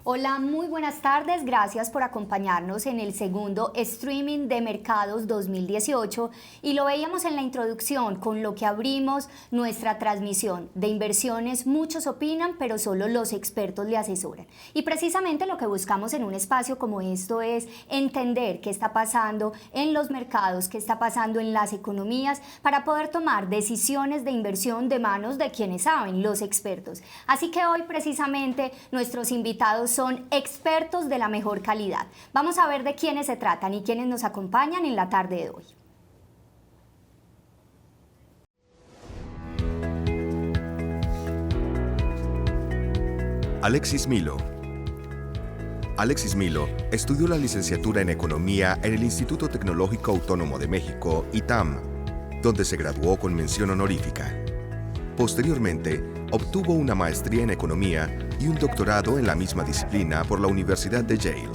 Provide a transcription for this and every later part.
Hola, muy buenas tardes. Gracias por acompañarnos en el segundo streaming de Mercados 2018 y lo veíamos en la introducción con lo que abrimos nuestra transmisión de inversiones. Muchos opinan, pero solo los expertos le asesoran. Y precisamente lo que buscamos en un espacio como esto es entender qué está pasando en los mercados, qué está pasando en las economías para poder tomar decisiones de inversión de manos de quienes saben, los expertos. Así que hoy precisamente nuestros invitados son expertos de la mejor calidad. Vamos a ver de quiénes se tratan y quiénes nos acompañan en la tarde de hoy. Alexis Milo. Alexis Milo estudió la licenciatura en Economía en el Instituto Tecnológico Autónomo de México, ITAM, donde se graduó con mención honorífica. Posteriormente, obtuvo una maestría en Economía y un doctorado en la misma disciplina por la Universidad de Yale.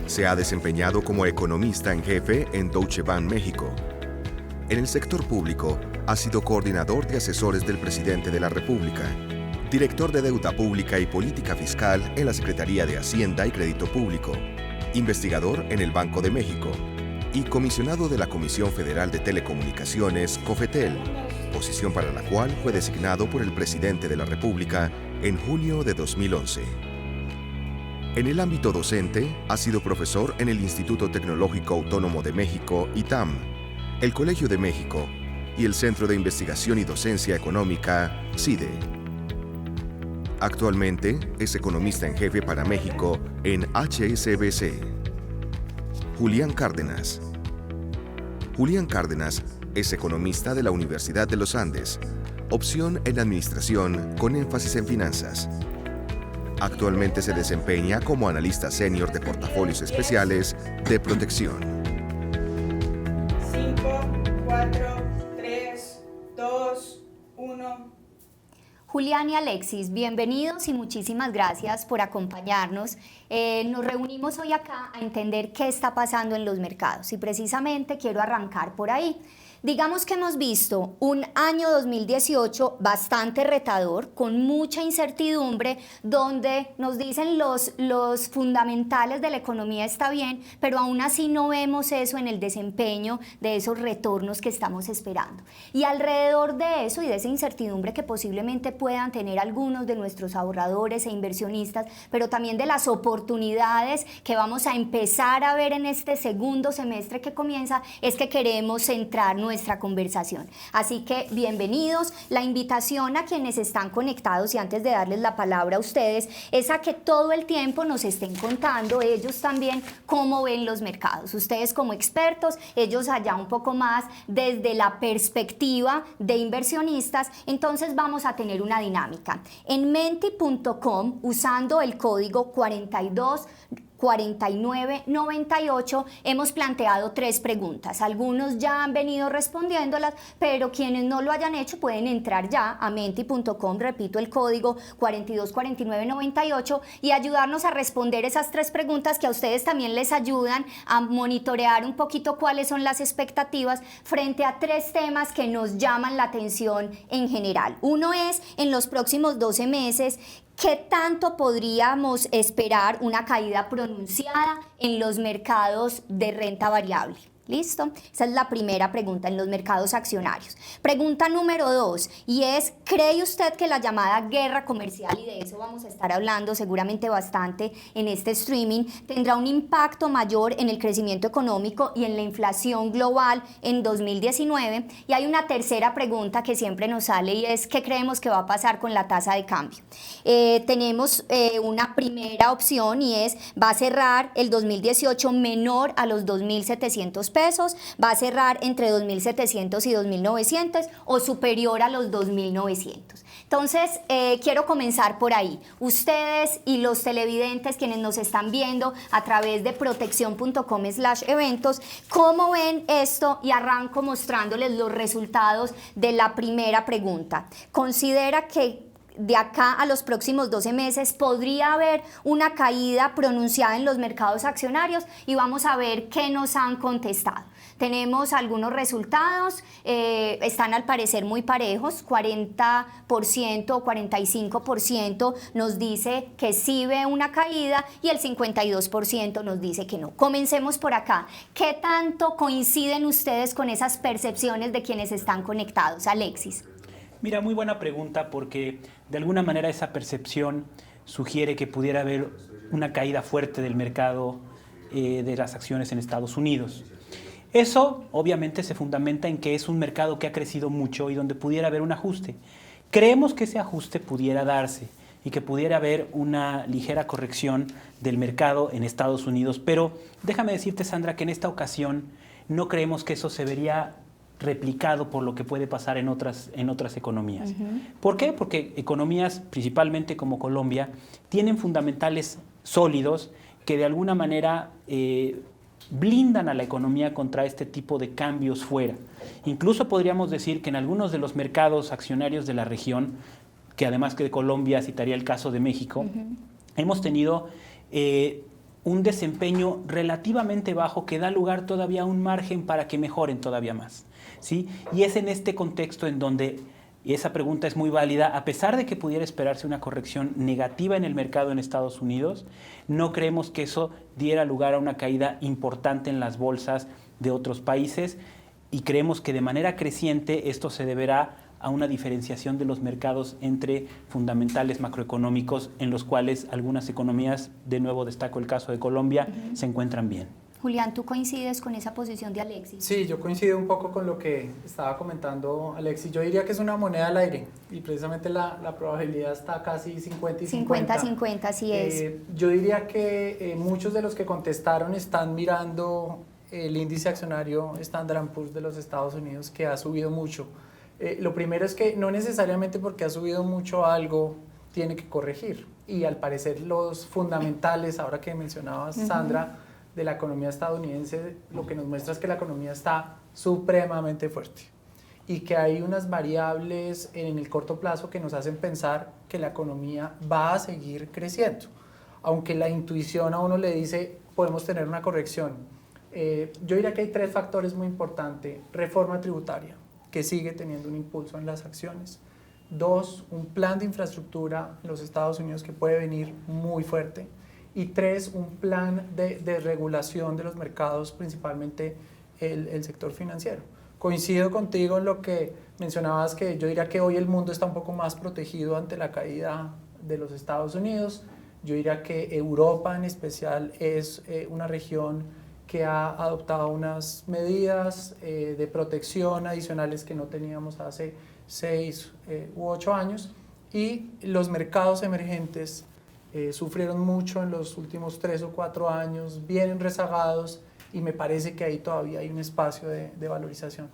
Se ha desempeñado como economista en jefe en Deutsche Bank México. En el sector público, ha sido coordinador de asesores del presidente de la República, director de Deuda Pública y Política Fiscal en la Secretaría de Hacienda y Crédito Público, investigador en el Banco de México y comisionado de la Comisión Federal de Telecomunicaciones, COFETEL, posición para la cual fue designado por el presidente de la República en junio de 2011. En el ámbito docente, ha sido profesor en el Instituto Tecnológico Autónomo de México, ITAM, el Colegio de México y el Centro de Investigación y Docencia Económica, CIDE. Actualmente es economista en jefe para México en HSBC. Julián Cárdenas. Julián Cárdenas es economista de la Universidad de los Andes, opción en administración con énfasis en finanzas. Actualmente se desempeña como analista senior de portafolios especiales de protección. 5, 4, 3, 2, 1... Julián y Alexis, bienvenidos y muchísimas gracias por acompañarnos. Nos reunimos hoy acá a entender qué está pasando en los mercados y precisamente quiero arrancar por ahí. Digamos que hemos visto un año 2018 bastante retador, con mucha incertidumbre, donde nos dicen los fundamentales de la economía está bien, pero aún así no vemos eso en el desempeño de esos retornos que estamos esperando. Y alrededor de eso y de esa incertidumbre que posiblemente puedan tener algunos de nuestros ahorradores e inversionistas, pero también de las oportunidades que vamos a empezar a ver en este segundo semestre que comienza, es que queremos centrar nuestra conversación. Así que bienvenidos. La invitación a quienes están conectados, y antes de darles la palabra a ustedes, es a que todo el tiempo nos estén contando ellos también cómo ven los mercados. Ustedes como expertos, ellos allá un poco más desde la perspectiva de inversionistas. Entonces vamos a tener una dinámica. En menti.com, usando el código 4998 hemos planteado 3 preguntas. Algunos ya han venido respondiéndolas, pero quienes no lo hayan hecho pueden entrar ya a menti.com, repito el código 424998, y ayudarnos a responder esas 3 preguntas que a ustedes también les ayudan a monitorear un poquito cuáles son las expectativas frente a 3 temas que nos llaman la atención en general. Uno es, en los próximos 12 meses, ¿qué tanto podríamos esperar una caída pronunciada en los mercados de renta variable? ¿Listo? Esa es la primera pregunta en los mercados accionarios. Pregunta número 2, y es, ¿cree usted que la llamada guerra comercial, y de eso vamos a estar hablando seguramente bastante en este streaming, tendrá un impacto mayor en el crecimiento económico y en la inflación global en 2019? Y hay una tercera pregunta que siempre nos sale y es, ¿qué creemos que va a pasar con la tasa de cambio? Tenemos una primera opción y es, va a cerrar el 2018 menor a los 2.700 pesos, va a cerrar entre 2.700 y 2.900 o superior a los 2.900. Entonces, quiero comenzar por ahí. Ustedes y los televidentes, quienes nos están viendo a través de protección.com/eventos, ¿cómo ven esto? Y arranco mostrándoles los resultados de la primera pregunta. ¿Considera que de acá a los próximos 12 meses podría haber una caída pronunciada en los mercados accionarios y vamos a ver qué nos han contestado. Tenemos algunos resultados, están al parecer muy parejos, 40% o 45% nos dice que sí ve una caída y el 52% nos dice que no. Comencemos por acá. ¿Qué tanto coinciden ustedes con esas percepciones de quienes están conectados? Alexis. Mira, muy buena pregunta porque de alguna manera esa percepción sugiere que pudiera haber una caída fuerte del mercado de las acciones en Estados Unidos. Eso obviamente se fundamenta en que es un mercado que ha crecido mucho y donde pudiera haber un ajuste. Creemos que ese ajuste pudiera darse y que pudiera haber una ligera corrección del mercado en Estados Unidos, pero déjame decirte, Sandra, que en esta ocasión no creemos que eso se vería replicado por lo que puede pasar en otras economías. ¿Por qué? Porque economías, principalmente como Colombia, tienen fundamentales sólidos que de alguna manera blindan a la economía contra este tipo de cambios fuera. Incluso podríamos decir que en algunos de los mercados accionarios de la región, que además que de Colombia citaría el caso de México, hemos tenido un desempeño relativamente bajo que da lugar todavía a un margen para que mejoren todavía más, ¿sí? Y es en este contexto en donde, y esa pregunta es muy válida, a pesar de que pudiera esperarse una corrección negativa en el mercado en Estados Unidos, no creemos que eso diera lugar a una caída importante en las bolsas de otros países y creemos que de manera creciente esto se deberá a una diferenciación de los mercados entre fundamentales macroeconómicos en los cuales algunas economías, de nuevo destaco el caso de Colombia, se encuentran bien. Julián, ¿tú coincides con esa posición de Alexis? Sí, yo coincido un poco con lo que estaba comentando Alexis. Yo diría que es una moneda al aire y precisamente la probabilidad está casi 50 y 50. 50-50, así es. Yo diría que muchos de los que contestaron están mirando el índice accionario Standard & Poor's de los Estados Unidos, que ha subido mucho. Lo primero es que no necesariamente porque ha subido mucho algo tiene que corregir. Y al parecer los fundamentales, ahora que mencionabas, Sandra, de la economía estadounidense, lo que nos muestra es que la economía está supremamente fuerte y que hay unas variables en el corto plazo que nos hacen pensar que la economía va a seguir creciendo. Aunque la intuición a uno le dice podemos tener una corrección. Yo diría que hay tres factores muy importantes. Reforma tributaria, que sigue teniendo un impulso en las acciones. Dos, un plan de infraestructura en los Estados Unidos que puede venir muy fuerte. Y tres, un plan de regulación de los mercados, principalmente el sector financiero. Coincido contigo en lo que mencionabas, que yo diría que hoy el mundo está un poco más protegido ante la caída de los Estados Unidos. Yo diría que Europa en especial es una región que ha adoptado unas medidas de protección adicionales que no teníamos hace 6 u 8 años. Y los mercados emergentes sufrieron mucho en los últimos 3 o 4 años, vienen rezagados y me parece que ahí todavía hay un espacio de valorización.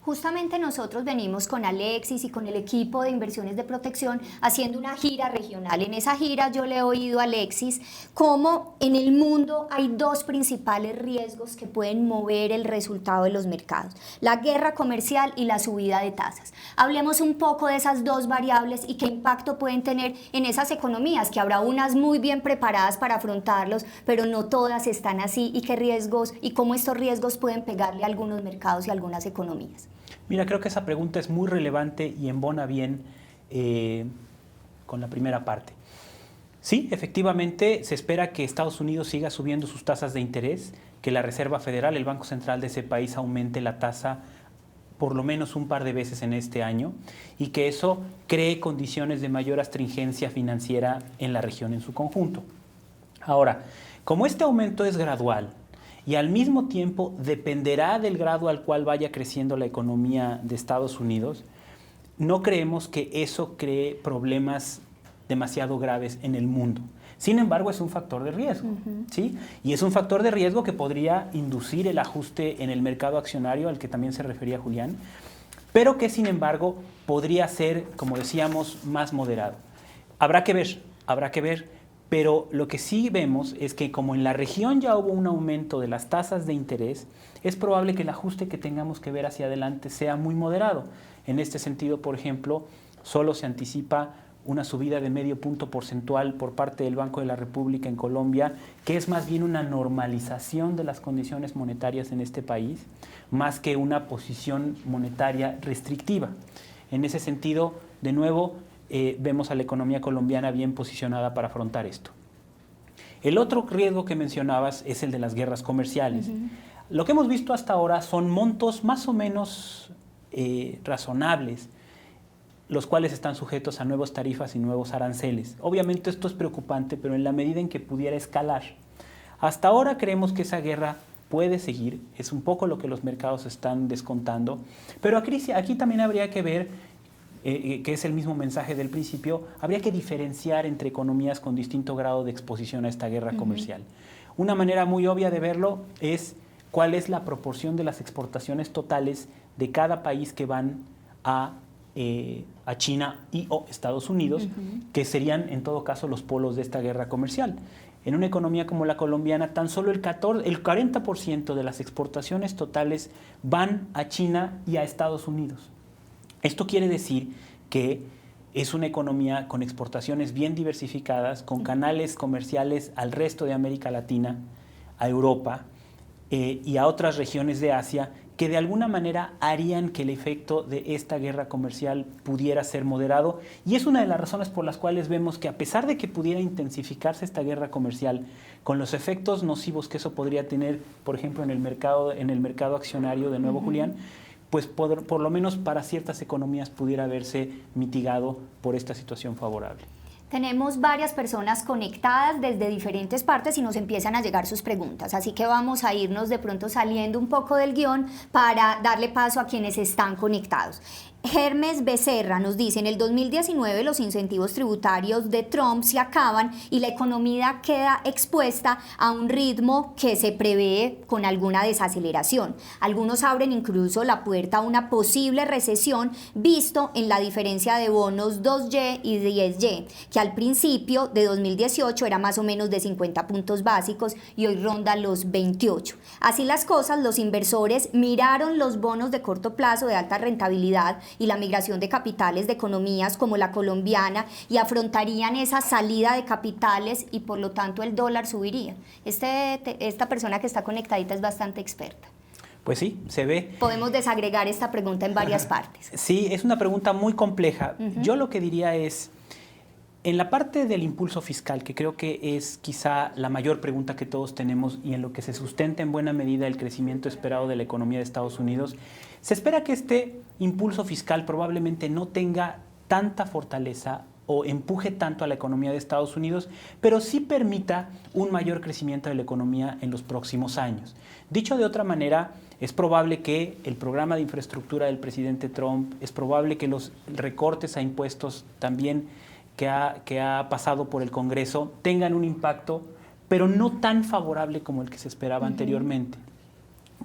Justamente nosotros venimos con Alexis y con el equipo de inversiones de protección haciendo una gira regional. En esa gira yo le he oído a Alexis cómo en el mundo hay dos principales riesgos que pueden mover el resultado de los mercados: la guerra comercial y la subida de tasas. Hablemos un poco de esas dos variables y qué impacto pueden tener en esas economías, que habrá unas muy bien preparadas para afrontarlos, pero no todas están así, y qué riesgos y cómo estos riesgos pueden pegarle a algunos mercados y a algunas economías. Mira, creo que esa pregunta es muy relevante y embona bien con la primera parte. Sí, efectivamente, se espera que Estados Unidos siga subiendo sus tasas de interés, que la Reserva Federal, el Banco Central de ese país, aumente la tasa por lo menos un par de veces en este año y que eso cree condiciones de mayor astringencia financiera en la región en su conjunto. Ahora, como este aumento es gradual, y al mismo tiempo dependerá del grado al cual vaya creciendo la economía de Estados Unidos, no creemos que eso cree problemas demasiado graves en el mundo. Sin embargo, es un factor de riesgo, ¿sí? Y es un factor de riesgo que podría inducir el ajuste en el mercado accionario al que también se refería Julián, pero que sin embargo podría ser, como decíamos, más moderado. Habrá que ver. Pero lo que sí vemos es que como en la región ya hubo un aumento de las tasas de interés, es probable que el ajuste que tengamos que ver hacia adelante sea muy moderado. En este sentido, por ejemplo, solo se anticipa una subida de medio punto porcentual por parte del Banco de la República en Colombia, que es más bien una normalización de las condiciones monetarias en este país, más que una posición monetaria restrictiva. En ese sentido, de nuevo, vemos a la economía colombiana bien posicionada para afrontar esto. El otro riesgo que mencionabas es el de las guerras comerciales. Lo que hemos visto hasta ahora son montos más o menos razonables, los cuales están sujetos a nuevas tarifas y nuevos aranceles. Obviamente esto es preocupante, pero en la medida en que pudiera escalar. Hasta ahora creemos que esa guerra puede seguir, es un poco lo que los mercados están descontando, pero aquí también habría que ver, que es el mismo mensaje del principio, habría que diferenciar entre economías con distinto grado de exposición a esta guerra comercial. Una manera muy obvia de verlo es cuál es la proporción de las exportaciones totales de cada país que van a China y o Estados Unidos, que serían en todo caso los polos de esta guerra comercial. En una economía como la colombiana, tan solo el 40% de las exportaciones totales van a China y a Estados Unidos. Esto quiere decir que es una economía con exportaciones bien diversificadas, con canales comerciales al resto de América Latina, a Europa y a otras regiones de Asia, que de alguna manera harían que el efecto de esta guerra comercial pudiera ser moderado. Y es una de las razones por las cuales vemos que a pesar de que pudiera intensificarse esta guerra comercial, con los efectos nocivos que eso podría tener, por ejemplo, en el mercado accionario, de nuevo, Julián, pues por lo menos para ciertas economías pudiera verse mitigado por esta situación favorable. Tenemos varias personas conectadas desde diferentes partes y nos empiezan a llegar sus preguntas, así que vamos a irnos de pronto saliendo un poco del guión para darle paso a quienes están conectados. Hermes Becerra nos dice: en el 2019 los incentivos tributarios de Trump se acaban y la economía queda expuesta a un ritmo que se prevé con alguna desaceleración. Algunos abren incluso la puerta a una posible recesión, visto en la diferencia de bonos 2Y y 10Y, que al principio de 2018 era más o menos de 50 puntos básicos y hoy ronda los 28. Así las cosas, los inversores miraron los bonos de corto plazo de alta rentabilidad y la migración de capitales de economías como la colombiana y afrontarían esa salida de capitales y por lo tanto el dólar subiría. Esta persona que está conectadita es bastante experta. Pues sí, se ve. Podemos desagregar esta pregunta en varias partes. Sí, es una pregunta muy compleja. Yo lo que diría es, en la parte del impulso fiscal, que creo que es quizá la mayor pregunta que todos tenemos y en lo que se sustenta en buena medida el crecimiento esperado de la economía de Estados Unidos, se espera que este impulso fiscal probablemente no tenga tanta fortaleza o empuje tanto a la economía de Estados Unidos, pero sí permita un mayor crecimiento de la economía en los próximos años. Dicho de otra manera, es probable que el programa de infraestructura del presidente Trump, es probable que los recortes a impuestos también que ha pasado por el Congreso tengan un impacto, pero no tan favorable como el que se esperaba anteriormente.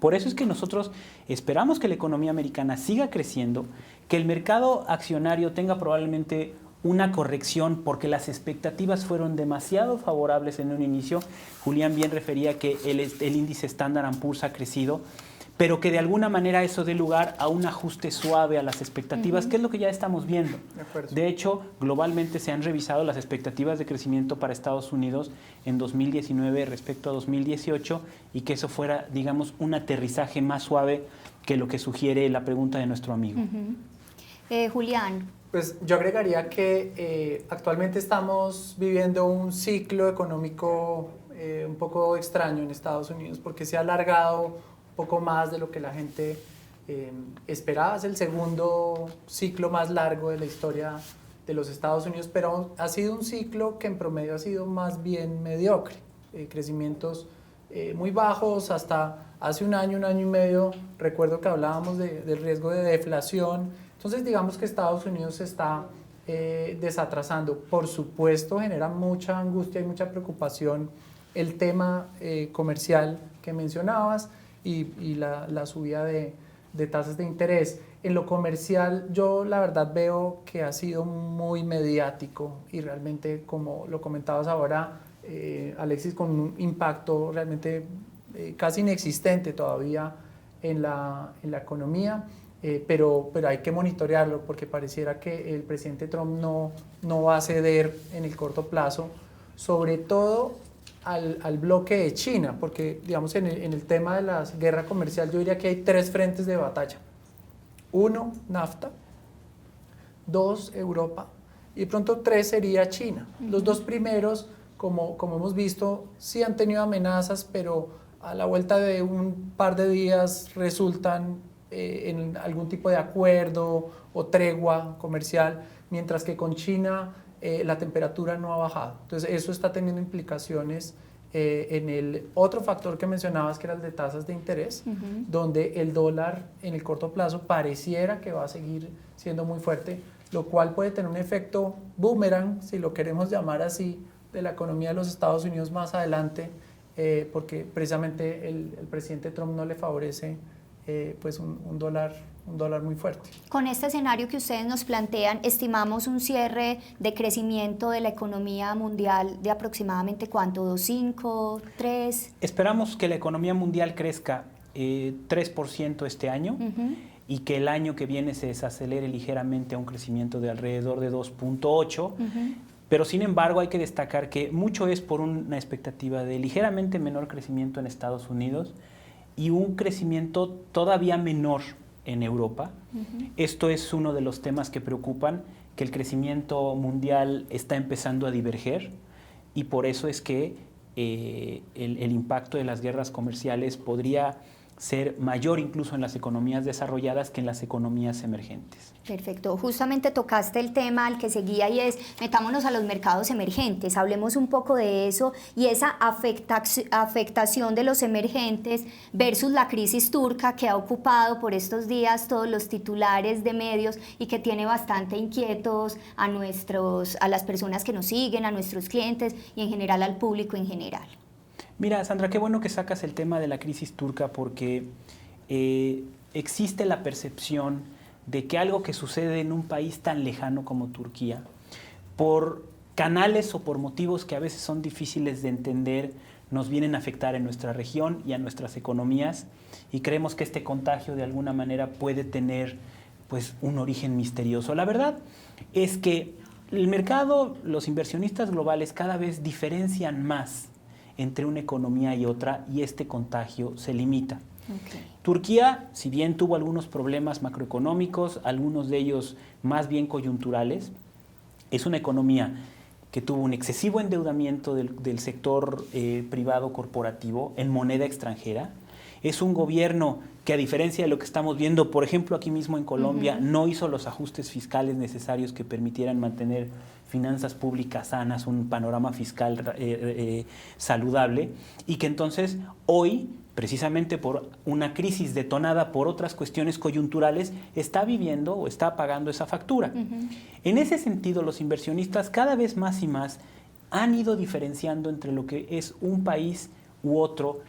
Por eso es que nosotros esperamos que la economía americana siga creciendo, que el mercado accionario tenga probablemente una corrección porque las expectativas fueron demasiado favorables en un inicio. Julián bien refería que el índice Standard & Poor's ha crecido, pero que de alguna manera eso dé lugar a un ajuste suave a las expectativas, que es lo que ya estamos viendo. De hecho, globalmente se han revisado las expectativas de crecimiento para Estados Unidos en 2019 respecto a 2018 y que eso fuera, digamos, un aterrizaje más suave que lo que sugiere la pregunta de nuestro amigo. Julián. Pues yo agregaría que actualmente estamos viviendo un ciclo económico un poco extraño en Estados Unidos porque se ha alargado poco más de lo que la gente esperaba. Es el segundo ciclo más largo de la historia de los Estados Unidos, pero ha sido un ciclo que en promedio ha sido más bien mediocre. Crecimientos muy bajos hasta hace un año y medio. Recuerdo que hablábamos del riesgo de deflación. Entonces digamos que Estados Unidos se está desatrasando. Por supuesto genera mucha angustia y mucha preocupación el tema comercial que mencionabas, y la subida de tasas de interés. En lo comercial yo la verdad veo que ha sido muy mediático y realmente, como lo comentabas ahora, Alexis, con un impacto realmente casi inexistente todavía en la economía. pero hay que monitorearlo porque pareciera que el presidente Trump no va a ceder en el corto plazo, sobre todo al bloque de China, porque digamos en el tema de la guerra comercial yo diría que hay 3 frentes de batalla. 1, NAFTA, 2, Europa, y de pronto 3 sería China. Los 2 primeros, como hemos visto, sí han tenido amenazas, pero a la vuelta de un par de días resultan en algún tipo de acuerdo o tregua comercial, mientras que con China la temperatura no ha bajado. Entonces eso está teniendo implicaciones en el otro factor que mencionabas, que era el de tasas de interés, donde el dólar en el corto plazo pareciera que va a seguir siendo muy fuerte, lo cual puede tener un efecto boomerang, si lo queremos llamar así, de la economía de los Estados Unidos más adelante, porque precisamente el presidente Trump no le favorece pues un dólar muy fuerte. Con este escenario que ustedes nos plantean, estimamos un cierre de crecimiento de la economía mundial de aproximadamente ¿cuánto? ¿2,5, 3? Esperamos que la economía mundial crezca 3% este año y que el año que viene se desacelere ligeramente a un crecimiento de alrededor de 2.8%. Pero sin embargo hay que destacar que mucho es por una expectativa de ligeramente menor crecimiento en Estados Unidos y un crecimiento todavía menor en Europa. Esto es uno de los temas que preocupan, que el crecimiento mundial está empezando a diverger y por eso es que el impacto de las guerras comerciales podría ser mayor incluso en las economías desarrolladas que en las economías emergentes. Perfecto. Justamente tocaste el tema al que seguía y es, metámonos a los mercados emergentes, hablemos un poco de eso y esa afectación de los emergentes versus la crisis turca que ha ocupado por estos días todos los titulares de medios y que tiene bastante inquietos a las personas que nos siguen, a nuestros clientes y en general al público en general. Mira, Sandra, qué bueno que sacas el tema de la crisis turca porque existe la percepción de que algo que sucede en un país tan lejano como Turquía, por canales o por motivos que a veces son difíciles de entender, nos vienen a afectar en nuestra región y a nuestras economías y creemos que este contagio de alguna manera puede tener pues, un origen misterioso. La verdad es que el mercado, los inversionistas globales cada vez diferencian más entre una economía y otra y este contagio se limita. Turquía, si bien tuvo algunos problemas macroeconómicos, algunos de ellos más bien coyunturales, es una economía que tuvo un excesivo endeudamiento del sector privado corporativo en moneda extranjera. Es un gobierno que, a diferencia de lo que estamos viendo, por ejemplo, aquí mismo en Colombia, no hizo los ajustes fiscales necesarios que permitieran mantener finanzas públicas sanas, un panorama fiscal saludable, y que entonces hoy, precisamente por una crisis detonada por otras cuestiones coyunturales, está viviendo o está pagando esa factura. En ese sentido, los inversionistas cada vez más y más han ido diferenciando entre lo que es un país u otro,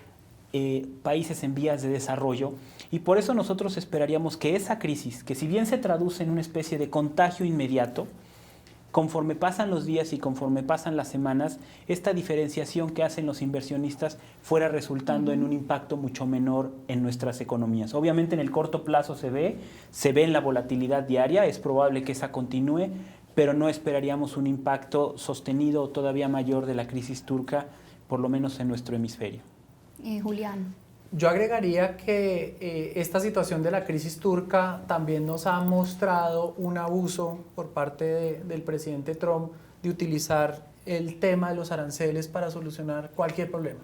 países en vías de desarrollo, y por eso nosotros esperaríamos que esa crisis, que si bien se traduce en una especie de contagio inmediato, conforme pasan los días y conforme pasan las semanas, esta diferenciación que hacen los inversionistas fuera resultando en un impacto mucho menor en nuestras economías. Obviamente en el corto plazo se ve en la volatilidad diaria, es probable que esa continúe, pero no esperaríamos un impacto sostenido o todavía mayor de la crisis turca, por lo menos en nuestro hemisferio. Julián. Yo agregaría que esta situación de la crisis turca también nos ha mostrado un abuso por parte del presidente Trump de utilizar el tema de los aranceles para solucionar cualquier problema.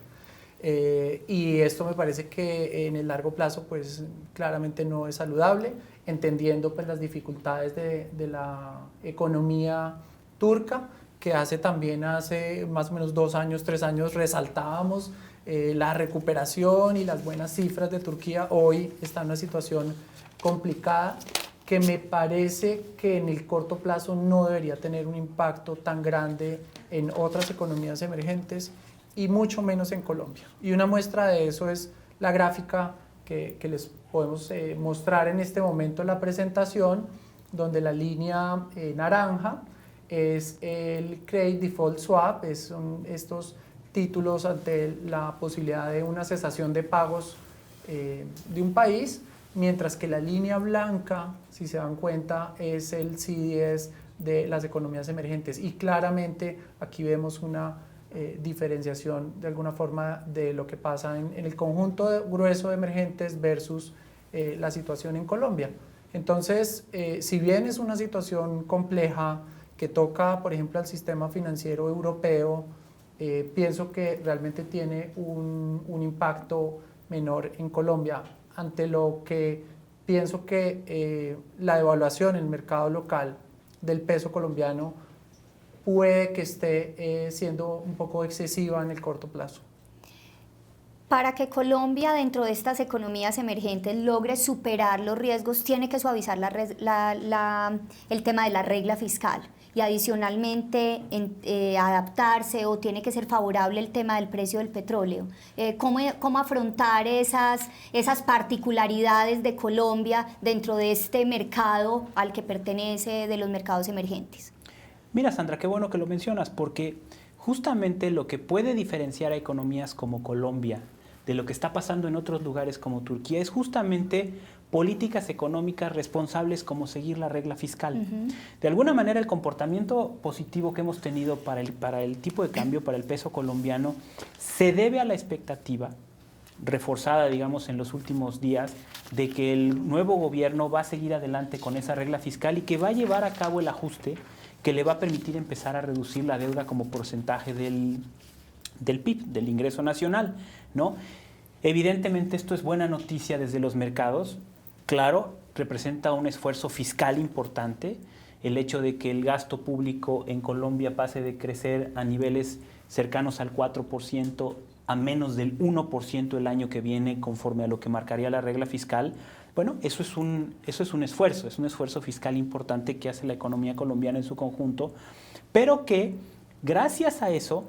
Y esto me parece que en el largo plazo pues claramente no es saludable, entendiendo pues las dificultades de la economía turca, que hace más o menos 2 años, 3 años resaltábamos la recuperación y las buenas cifras de Turquía. Hoy está en una situación complicada que me parece que en el corto plazo no debería tener un impacto tan grande en otras economías emergentes y mucho menos en Colombia. Y una muestra de eso es la gráfica que les podemos mostrar en este momento en la presentación, donde la línea naranja es el Credit Default Swap, son estos títulos ante la posibilidad de una cesación de pagos de un país, mientras que la línea blanca, si se dan cuenta, es el CDS de las economías emergentes. Y claramente aquí vemos una diferenciación de alguna forma de lo que pasa en el conjunto grueso de emergentes versus la situación en Colombia. Entonces, si bien es una situación compleja que toca, por ejemplo, al sistema financiero europeo, pienso que realmente tiene un impacto menor en Colombia, ante lo que pienso que la devaluación en el mercado local del peso colombiano puede que esté siendo un poco excesiva en el corto plazo. Para que Colombia, dentro de estas economías emergentes, logre superar los riesgos, tiene que suavizar el tema de la regla fiscal y adicionalmente adaptarse, o tiene que ser favorable el tema del precio del petróleo. ¿Cómo afrontar esas particularidades de Colombia dentro de este mercado al que pertenece, de los mercados emergentes? Mira, Sandra, qué bueno que lo mencionas, porque justamente lo que puede diferenciar a economías como Colombia de lo que está pasando en otros lugares como Turquía es justamente políticas económicas responsables, como seguir la regla fiscal. De alguna manera, el comportamiento positivo que hemos tenido para el tipo de cambio, para el peso colombiano, se debe a la expectativa reforzada, digamos, en los últimos días, de que el nuevo gobierno va a seguir adelante con esa regla fiscal y que va a llevar a cabo el ajuste que le va a permitir empezar a reducir la deuda como porcentaje del PIB, del ingreso nacional, ¿no? Evidentemente esto es buena noticia desde los mercados. Claro, representa un esfuerzo fiscal importante. El hecho de que el gasto público en Colombia pase de crecer a niveles cercanos al 4% a menos del 1% el año que viene, conforme a lo que marcaría la regla fiscal. Bueno, eso es un esfuerzo fiscal importante que hace la economía colombiana en su conjunto, pero que gracias a eso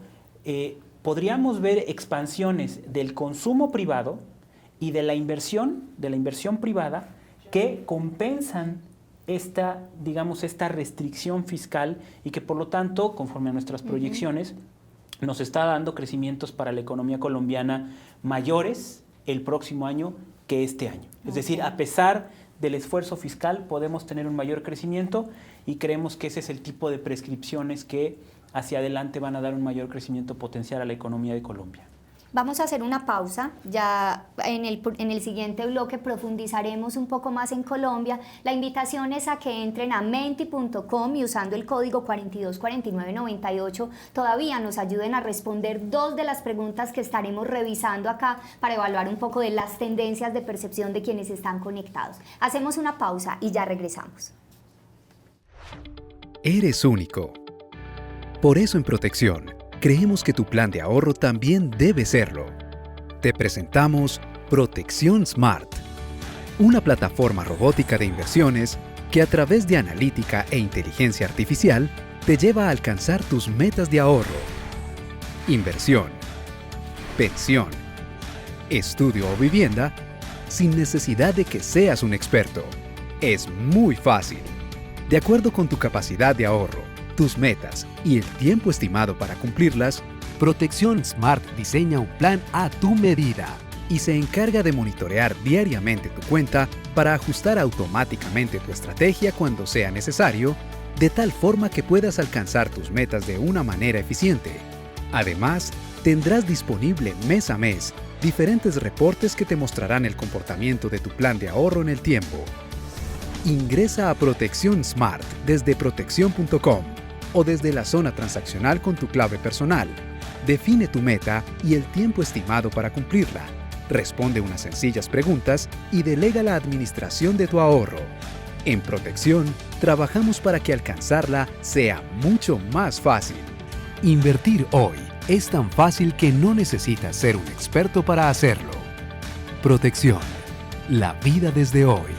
podríamos ver expansiones del consumo privado y de la inversión privada que compensan esta restricción fiscal, y que por lo tanto, conforme a nuestras proyecciones, nos está dando crecimientos para la economía colombiana mayores el próximo año que este año. Es decir, a pesar del esfuerzo fiscal, podemos tener un mayor crecimiento, y creemos que ese es el tipo de prescripciones que hacia adelante van a dar un mayor crecimiento potencial a la economía de Colombia. Vamos a hacer una pausa, ya en el siguiente bloque profundizaremos un poco más en Colombia. La invitación es a que entren a menti.com y usando el código 424998 todavía nos ayuden a responder 2 de las preguntas que estaremos revisando acá para evaluar un poco de las tendencias de percepción de quienes están conectados. Hacemos una pausa y ya regresamos. Eres único. Por eso en Protección, creemos que tu plan de ahorro también debe serlo. Te presentamos Protección Smart, una plataforma robótica de inversiones que a través de analítica e inteligencia artificial te lleva a alcanzar tus metas de ahorro. Inversión, pensión, estudio o vivienda, sin necesidad de que seas un experto. Es muy fácil. De acuerdo con tu capacidad de ahorro, tus metas y el tiempo estimado para cumplirlas, Protección Smart diseña un plan a tu medida y se encarga de monitorear diariamente tu cuenta para ajustar automáticamente tu estrategia cuando sea necesario, de tal forma que puedas alcanzar tus metas de una manera eficiente. Además, tendrás disponible mes a mes diferentes reportes que te mostrarán el comportamiento de tu plan de ahorro en el tiempo. Ingresa a Protección Smart desde protección.com o desde la zona transaccional con tu clave personal. Define tu meta y el tiempo estimado para cumplirla. Responde unas sencillas preguntas y delega la administración de tu ahorro. En Protección, trabajamos para que alcanzarla sea mucho más fácil. Invertir hoy es tan fácil que no necesitas ser un experto para hacerlo. Protección. La vida desde hoy.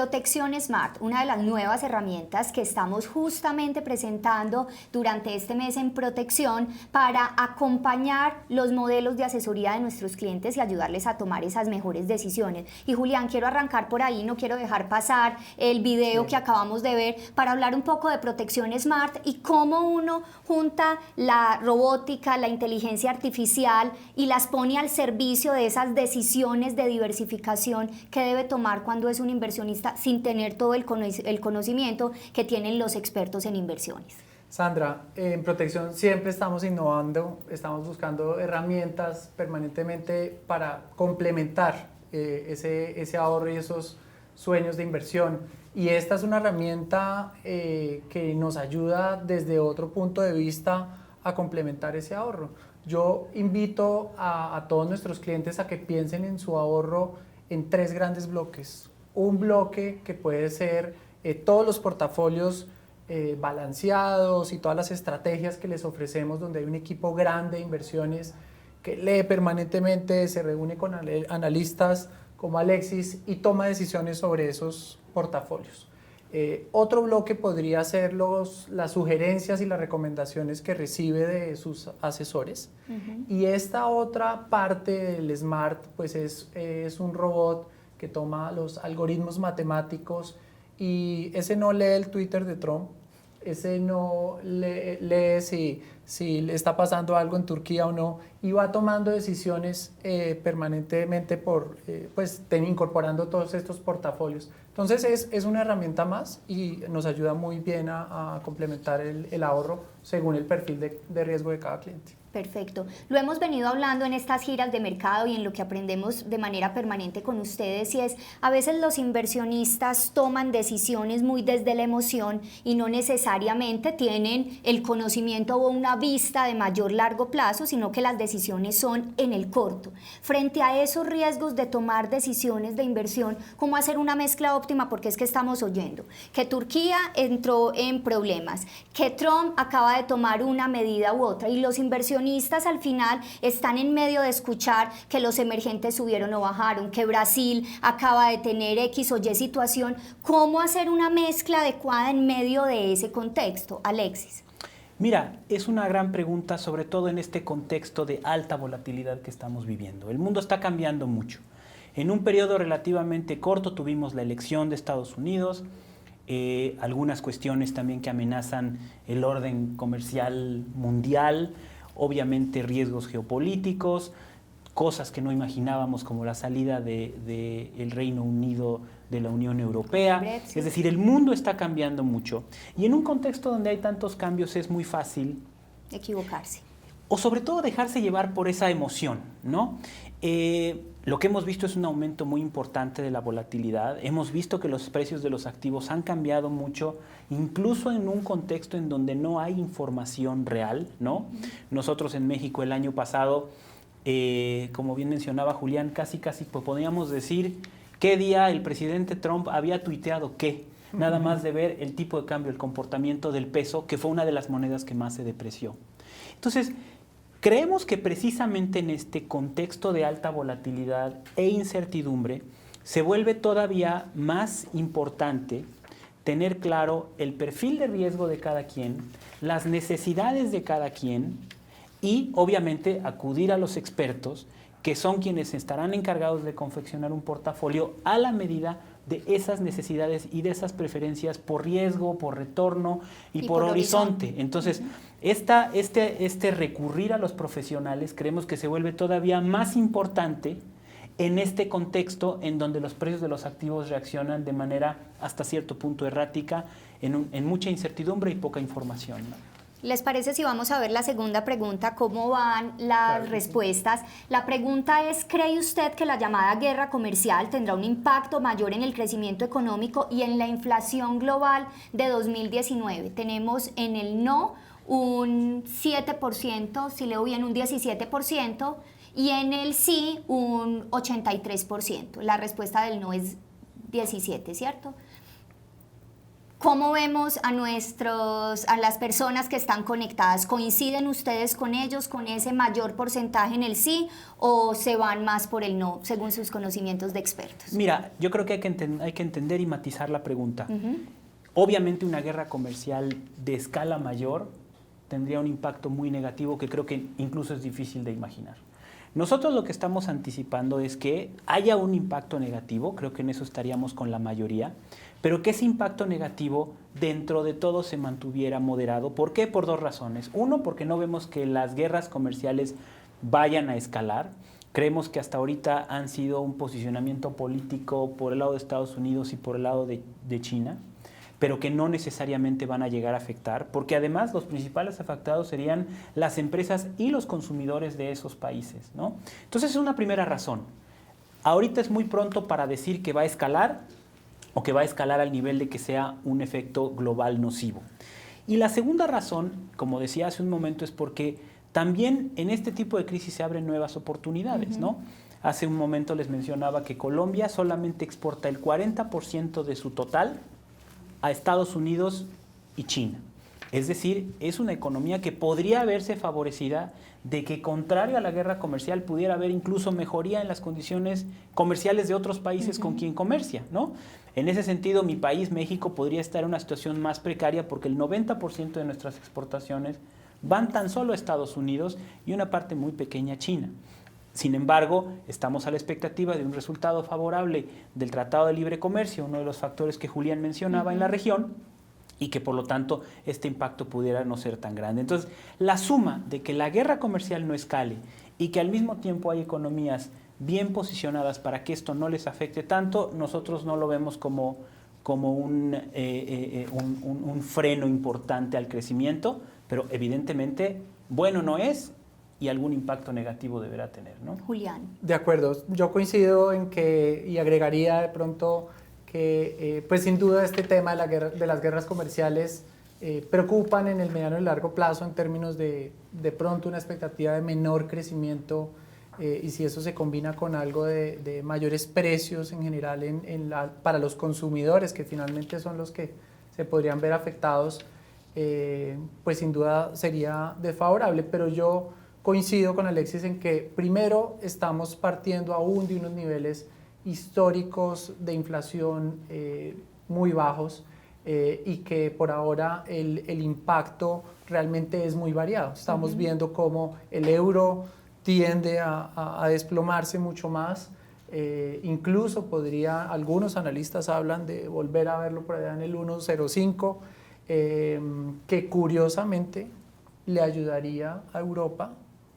Protección Smart, una de las nuevas herramientas que estamos justamente presentando durante este mes en Protección para acompañar los modelos de asesoría de nuestros clientes y ayudarles a tomar esas mejores decisiones. Y Julián, quiero arrancar por ahí, no quiero dejar pasar el video que acabamos de ver para hablar un poco de Protección Smart y cómo uno junta la robótica, la inteligencia artificial y las pone al servicio de esas decisiones de diversificación que debe tomar cuando es un inversionista sin tener todo el conocimiento que tienen los expertos en inversiones. Sandra, en Protección siempre estamos innovando, estamos buscando herramientas permanentemente para complementar ese ahorro y esos sueños de inversión. Y esta es una herramienta que nos ayuda desde otro punto de vista a complementar ese ahorro. Yo invito a todos nuestros clientes a que piensen en su ahorro en 3 grandes bloques. Un bloque que puede ser todos los portafolios balanceados y todas las estrategias que les ofrecemos, donde hay un equipo grande de inversiones que lee permanentemente, se reúne con analistas como Alexis y toma decisiones sobre esos portafolios. Otro bloque podría ser las sugerencias y las recomendaciones que recibe de sus asesores. Y esta otra parte del Smart pues es un robot que toma los algoritmos matemáticos y ese no lee el Twitter de Trump, ese no lee si le está pasando algo en Turquía o no, y va tomando decisiones permanentemente incorporando todos estos portafolios. Entonces es una herramienta más y nos ayuda muy bien a complementar el ahorro según el perfil de riesgo de cada cliente. Perfecto. Lo hemos venido hablando en estas giras de mercado y en lo que aprendemos de manera permanente con ustedes, y es a veces los inversionistas toman decisiones muy desde la emoción y no necesariamente tienen el conocimiento o una vista de mayor largo plazo, sino que las decisiones son en el corto. Frente a esos riesgos de tomar decisiones de inversión, ¿cómo hacer una mezcla óptima? Porque es que estamos oyendo que Turquía entró en problemas, que Trump acaba de tomar una medida u otra y los inversionistas al final están en medio de escuchar que los emergentes subieron o bajaron, que Brasil acaba de tener X o Y situación. ¿Cómo hacer una mezcla adecuada en medio de ese contexto, Alexis? Mira, es una gran pregunta, sobre todo en este contexto de alta volatilidad que estamos viviendo. El mundo está cambiando mucho. En un periodo relativamente corto tuvimos la elección de Estados Unidos, algunas cuestiones también que amenazan el orden comercial mundial, obviamente riesgos geopolíticos, cosas que no imaginábamos como la salida del Reino Unido de la Unión Europea. Es decir, el mundo está cambiando mucho. Y en un contexto donde hay tantos cambios es muy fácil equivocarse. O sobre todo dejarse llevar por esa emoción, ¿no? Lo que hemos visto es un aumento muy importante de la volatilidad. Hemos visto que los precios de los activos han cambiado mucho, incluso en un contexto en donde no hay información real, ¿no? Nosotros en México el año pasado, como bien mencionaba Julián, casi podríamos decir qué día el presidente Trump había tuiteado qué, nada más de ver el tipo de cambio, el comportamiento del peso, que fue una de las monedas que más se depreció. Entonces, creemos que precisamente en este contexto de alta volatilidad e incertidumbre se vuelve todavía más importante tener claro el perfil de riesgo de cada quien, las necesidades de cada quien y obviamente acudir a los expertos que son quienes estarán encargados de confeccionar un portafolio a la medida de esas necesidades y de esas preferencias por riesgo, por retorno y por horizonte. Entonces, este recurrir a los profesionales creemos que se vuelve todavía más importante en este contexto en donde los precios de los activos reaccionan de manera hasta cierto punto errática, en mucha incertidumbre y poca información, ¿no? ¿Les parece si vamos a ver la segunda pregunta, cómo van las respuestas? La pregunta es, ¿cree usted que la llamada guerra comercial tendrá un impacto mayor en el crecimiento económico y en la inflación global de 2019? Tenemos en el no un 7%, si leo bien un 17%, y en el sí un 83%. La respuesta del no es 17%, ¿cierto? ¿Cómo vemos a las personas que están conectadas? ¿Coinciden ustedes con ellos, con ese mayor porcentaje en el sí, o se van más por el no, según sus conocimientos de expertos? Mira, yo creo que hay que entender y matizar la pregunta. Obviamente una guerra comercial de escala mayor tendría un impacto muy negativo que creo que incluso es difícil de imaginar. Nosotros lo que estamos anticipando es que haya un impacto negativo, creo que en eso estaríamos con la mayoría, pero que ese impacto negativo dentro de todo se mantuviera moderado. ¿Por qué? Por dos razones. Uno, porque no vemos que las guerras comerciales vayan a escalar. Creemos que hasta ahorita han sido un posicionamiento político por el lado de Estados Unidos y por el lado de China, pero que no necesariamente van a llegar a afectar, porque además los principales afectados serían las empresas y los consumidores de esos países, ¿no? Entonces es una primera razón. Ahorita es muy pronto para decir que va a escalar o que va a escalar al nivel de que sea un efecto global nocivo. Y la segunda razón, como decía hace un momento, es porque también en este tipo de crisis se abren nuevas oportunidades, ¿no? Hace un momento les mencionaba que Colombia solamente exporta el 40% de su total a Estados Unidos y China. Es decir, es una economía que podría verse favorecida de que, contrario a la guerra comercial, pudiera haber incluso mejoría en las condiciones comerciales de otros países con quien comercia, ¿no? En ese sentido, mi país, México, podría estar en una situación más precaria porque el 90% de nuestras exportaciones van tan solo a Estados Unidos y una parte muy pequeña a China. Sin embargo, estamos a la expectativa de un resultado favorable del Tratado de Libre Comercio, uno de los factores que Julián mencionaba en la región, y que por lo tanto este impacto pudiera no ser tan grande. Entonces, la suma de que la guerra comercial no escale y que al mismo tiempo hay economías bien posicionadas para que esto no les afecte tanto, nosotros no lo vemos como un freno importante al crecimiento, pero evidentemente bueno no es, y algún impacto negativo deberá tener, ¿no? Julián. De acuerdo, yo coincido en que, y agregaría de pronto que, pues sin duda este tema de las guerras comerciales preocupan en el mediano y largo plazo en términos de pronto una expectativa de menor crecimiento, y si eso se combina con algo de mayores precios en general para los consumidores, que finalmente son los que se podrían ver afectados, pues sin duda sería desfavorable, pero yo coincido con Alexis en que primero estamos partiendo aún de unos niveles históricos de inflación muy bajos, y que por ahora el impacto realmente es muy variado. Estamos viendo cómo el euro tiende a desplomarse mucho más, incluso algunos analistas hablan de volver a verlo por allá en el 1.05, que curiosamente le ayudaría a Europa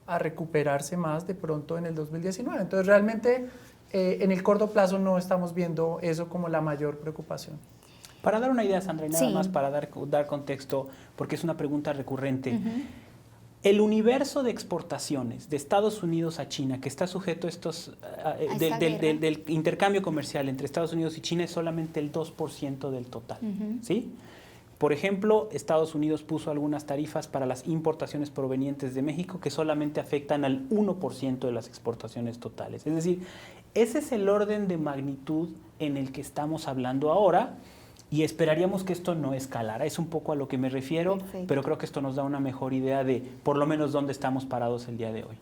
a recuperarse más de pronto en el 2019. Entonces realmente en el corto plazo no estamos viendo eso como la mayor preocupación. Para dar una idea, Sandra, y nada Sí. más para dar contexto, porque es una pregunta recurrente. El universo de exportaciones de Estados Unidos a China, que está sujeto a estos del intercambio comercial entre Estados Unidos y China, es solamente el 2% del total, ¿sí? Por ejemplo, Estados Unidos puso algunas tarifas para las importaciones provenientes de México que solamente afectan al 1% de las exportaciones totales. Es decir, ese es el orden de magnitud en el que estamos hablando ahora, y esperaríamos que esto no escalara. Es un poco a lo que me refiero, pero creo que esto nos da una mejor idea de por lo menos dónde estamos parados el día de hoy.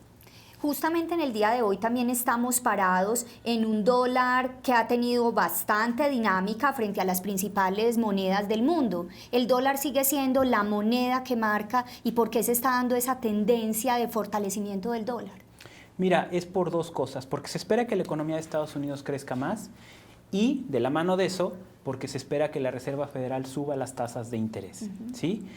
Justamente en el día de hoy también estamos parados en un dólar que ha tenido bastante dinámica frente a las principales monedas del mundo. El dólar sigue siendo la moneda que marca, ¿y por qué se está dando esa tendencia de fortalecimiento del dólar? Mira, es por dos cosas, porque se espera que la economía de Estados Unidos crezca más, y de la mano de eso, porque se espera que la Reserva Federal suba las tasas de interés, ¿sí?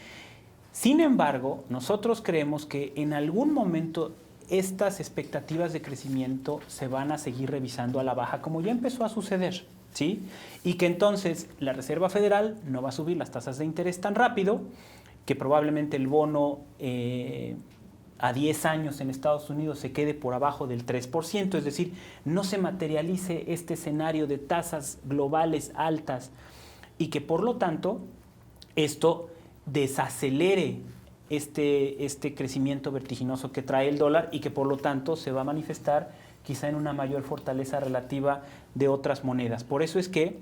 Sin embargo, nosotros creemos que en algún momento estas expectativas de crecimiento se van a seguir revisando a la baja, como ya empezó a suceder, ¿sí? Y que entonces la Reserva Federal no va a subir las tasas de interés tan rápido, que probablemente el bono a 10 años en Estados Unidos se quede por abajo del 3%, es decir, no se materialice este escenario de tasas globales altas, y que por lo tanto esto desacelere este crecimiento vertiginoso que trae el dólar, y que por lo tanto se va a manifestar quizá en una mayor fortaleza relativa de otras monedas. Por eso es que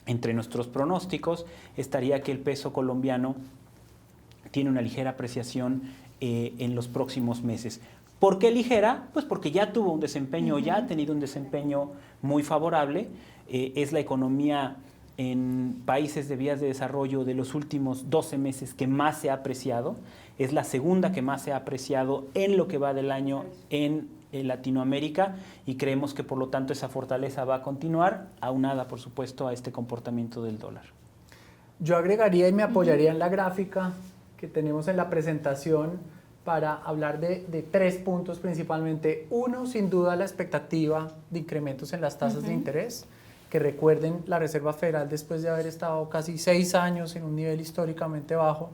Entre nuestros pronósticos estaría que el peso colombiano tiene una ligera apreciación en los próximos meses. ¿Por qué ligera? Pues porque ya tuvo un desempeño, ya ha tenido un desempeño muy favorable. Es la economía en países de vías de desarrollo de los últimos 12 meses que más se ha apreciado. Es la segunda que más se ha apreciado en lo que va del año en Latinoamérica, y creemos que por lo tanto esa fortaleza va a continuar, aunada por supuesto a este comportamiento del dólar. Yo agregaría y me apoyaría en la gráfica que tenemos en la presentación para hablar de 3 puntos principalmente. Uno, sin duda, la expectativa de incrementos en las tasas de interés, que recuerden, la Reserva Federal, después de haber estado casi 6 años en un nivel históricamente bajo,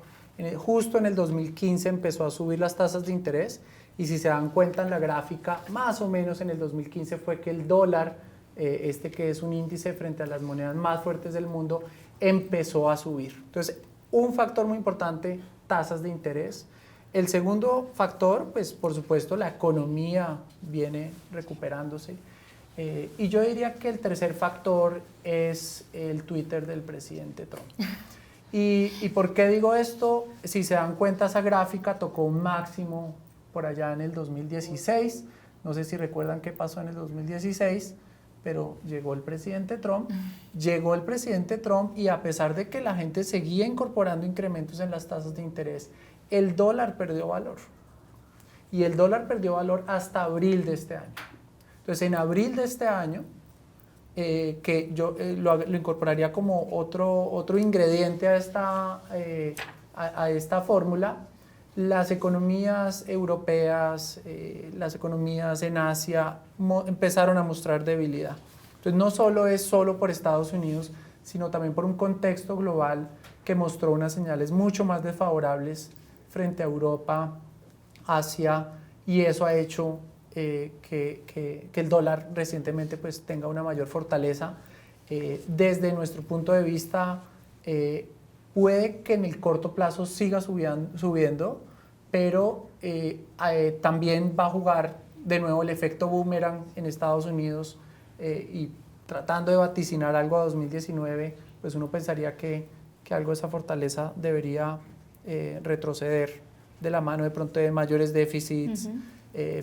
justo en el 2015 empezó a subir las tasas de interés, y si se dan cuenta en la gráfica, más o menos en el 2015 fue que el dólar, que es un índice frente a las monedas más fuertes del mundo, empezó a subir. Entonces, un factor muy importante, tasas de interés. El segundo factor, pues por supuesto, la economía viene recuperándose. Y yo diría que el tercer factor es el Twitter del presidente Trump. ¿Y por qué digo esto? Si se dan cuenta, esa gráfica tocó un máximo por allá en el 2016. No sé si recuerdan qué pasó en el 2016, pero llegó el presidente Trump. Y a pesar de que la gente seguía incorporando incrementos en las tasas de interés, el dólar perdió valor. Y el dólar perdió valor hasta abril de este año. Entonces, en abril de este año, que yo lo incorporaría como otro ingrediente a esta fórmula, las economías europeas, las economías en Asia empezaron a mostrar debilidad. Entonces, no solo es solo por Estados Unidos, sino también por un contexto global que mostró unas señales mucho más desfavorables frente a Europa, Asia, y eso ha hecho que el dólar recientemente pues tenga una mayor fortaleza. Desde nuestro punto de vista, puede que en el corto plazo siga subiendo, pero también va a jugar de nuevo el efecto boomerang en Estados Unidos, y tratando de vaticinar algo a 2019, pues uno pensaría que algo de esa fortaleza debería retroceder de la mano de pronto de mayores déficits